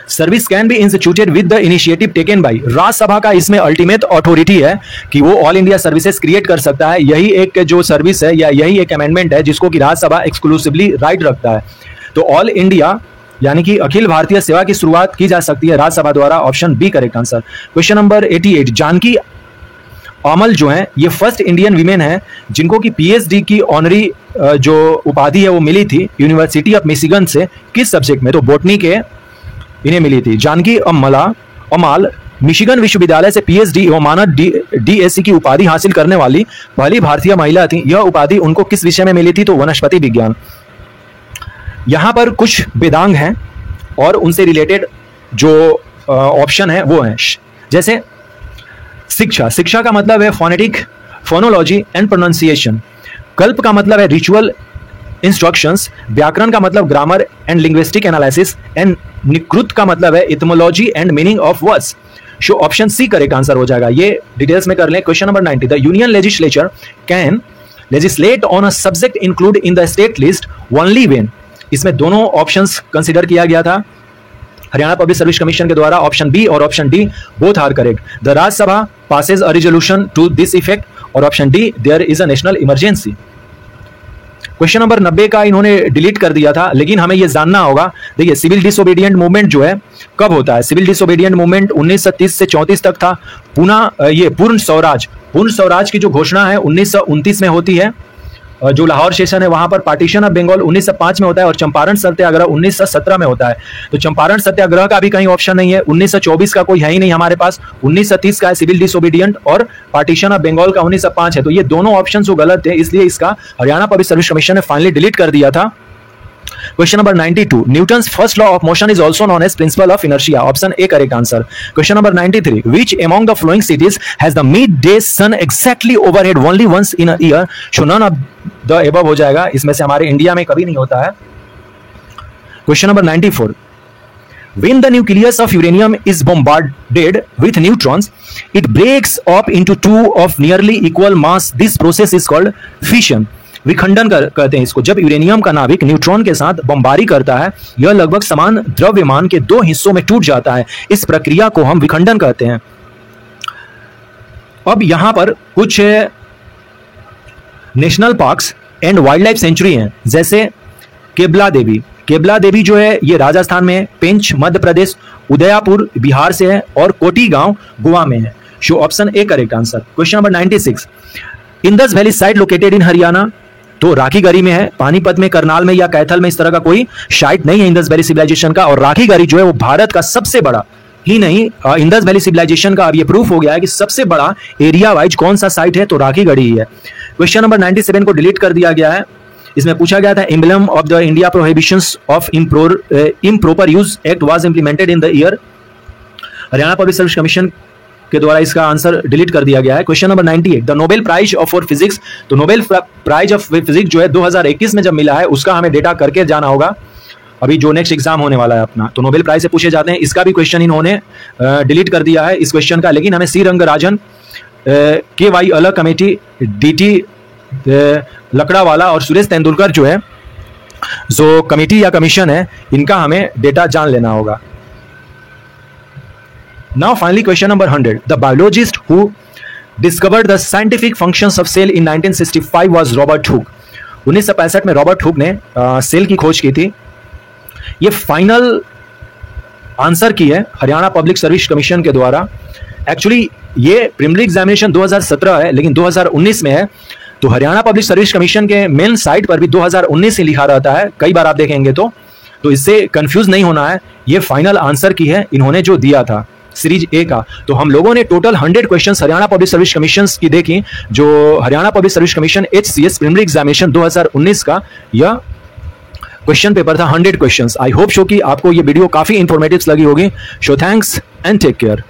service can be instituted with the initiative taken by. Rajya Sabha का इसमें अल्टीमेट अथॉरिटी है कि वो ऑल इंडिया सर्विसेज क्रिएट कर सकता है। यही एक जो सर्विस है या यही एक अमेंडमेंट है जिसको कि राज्यसभा एक्सक्लूसिवली राइट रखता है। तो ऑल इंडिया यानी कि अखिल भारतीय सेवा की शुरुआत की जा सकती है राज्यसभा द्वारा, option B correct answer. Question number 88, Janaki Ammal जो है ये फर्स्ट इंडियन वीमेन है जिनको कि PhD की ऑनरी जो उपाधि है वो मिली थी यूनिवर्सिटी ऑफ मिशिगन से, किस सब्जेक्ट में, तो बॉटनी के इन्हें मिली थी। जानकी अमाल मिशिगन विश्वविद्यालय से PhD एवं मानद DSc की उपाधि हासिल करने वाली पहली भारतीय महिला थी। यह उपाधि उनको किस विषय में मिली थी, तो वनस्पति विज्ञान। यहाँ पर कुछ वेदांग हैं और उनसे रिलेटेड जो ऑप्शन है वो है, जैसे शिक्षा, शिक्षा का मतलब है फोनेटिक, फोनोलॉजी एंड प्रोनाउंसिएशन। कल्प का मतलब है रिचुअल इंस्ट्रक्शंस। व्याकरण का मतलब grammar and linguistic analysis. And निकृत का मतलब है etymology and meaning of words. So option C correct answer हो जाएगा। ये डिटेल्स में कर लें। Question number 90, the union legislature can legislate on a subject include in the state list only when. इसमें दोनों ऑप्शंस कंसीडर किया गया था हरियाणा पब्लिक सर्विस कमीशन के द्वारा। ऑप्शन बी और option D both are correct. The Rajya Sabha passes a resolution to this effect, और option D there is a national emergency. Question number 90 का इन्होंने डिलीट कर दिया था, लेकिन हमें यह जानना होगा। देखिए, सिविल डिसोबीडिएंट मूवमेंट जो है कब होता है? सिविल डिसोबीडिएंट मूवमेंट 1930 से 34 तक था। ये पूर्ण स्वराज की जो घोषणा है 1929 में होती है। जो लाहौर सेशन है वहां पर पार्टीशन ऑफ बंगाल 1905 में होता है, और चंपारण सत्याग्रह 1917 में होता है। तो चंपारण सत्याग्रह का भी कहीं ऑप्शन नहीं है। 1924 का कोई है ही नहीं हमारे पास। 1930 का है सिविल डिसोबीडिएंट, और पार्टीशन ऑफ बंगाल का 1905 है। तो ये दोनों ऑप्शन जो गलत थे, इसलिए इसका हरियाणा पब्लिक सर्विस कमीशन ने फाइनली डिलीट कर दिया था। Question number 92, Newton's first law of motion is also known as principle of inertia. Option A correct answer. Question number 93, which among the following cities has the midday sun exactly overhead only once in a year? So none of the above हो जाएगा। इसमें से हमारे India में कभी नहीं होता है। Question number 94, when the nucleus of uranium is bombarded with neutrons, it breaks up into two of nearly equal mass. This process is called fission. विखंडन कहते हैं इसको। जब यूरेनियम का नाभिक न्यूट्रॉन के साथ बमबारी करता है, यह लगभग समान द्रव्यमान के दो हिस्सों में टूट जाता है। इस प्रक्रिया को हम विखंडन कहते हैं। अब यहां पर कुछ national parks and wild life sanctuary हैं, जैसे केबला देवी जो है ये राजस्थान में है, पेंच मध्य प्रदेश, उदयपुर बिहार से है, और कोटी गांव गोवा में है। So option A correct answer. Question number 96, Indus valley site located in Haryana. तो राखीगढ़ी में है, पानीपत में, करनाल में या कैथल में इस तरह का कोई साइट नहीं है इंदस वैली सिविलाइजेशन का। और राखीगढ़ी जो है वो भारत का सबसे बड़ा ही नहीं, इंदस वैली सिविलाइजेशन का अब ये प्रूफ हो गया है कि सबसे बड़ा एरिया वाइज कौन सा साइट है, तो राखीगढ़ी ही है। क्वेश्चन नंबर 97 को डिलीट कर दिया गया है। इसमें पूछा गया था emblem of the India prohibitions of improper use act was implemented in the year. Haryana public service commission के द्वारा इसका आंसर डिलीट कर दिया गया है। Question number 98, the Nobel prize for physics. तो नोबेल प्राइज ऑफ फिजिक्स जो है 2021 में जब मिला है, उसका हमें डेटा करके जाना होगा। अभी जो नेक्स्ट एग्जाम होने वाला है अपना, तो नोबेल प्राइज से पूछे जाते हैं। इसका भी क्वेश्चन इन्होंने डिलीट कर दिया है इस क्वेश्चन का, लेकिन हमें सी रंगराजन, के वाई अलग कमेटी, DT लकड़ावाला और सुरेश तेंदुलकर जो है, जो कमेटी या कमीशन है, इनका हमें डेटा जान लेना होगा। Now finally question number 100, the biologist who discovered the scientific functions of cell in 1965 was Robert Hooke. 1965 में रॉबर्ट हुक ने सेल की खोज की थी। ये फाइनल आंसर की है हरियाणा पब्लिक सर्विस कमीशन के द्वारा। एक्चुअली ये प्रीलिमिनरी एग्जामिनेशन 2017 है, लेकिन 2019 में है। तो हरियाणा पब्लिक सर्विस कमीशन के मेन साइट पर भी 2019 ही लिखा रहता है, कई बार आप देखेंगे तो इससे कंफ्यूज नहीं होना है। ये फाइनल आंसर की है इन्होंने जो दिया था सीरीज ए का। तो हम लोगों ने total 100 questions Haryana public service commission की देखी, जो Haryana public service commission HCS preliminary examination 2019 का यह क्वेश्चन पेपर था। 100 क्वेश्चंस। आई होप शो कि आपको ये वीडियो काफी इंफॉर्मेटिव लगी होगी। So thanks and take care.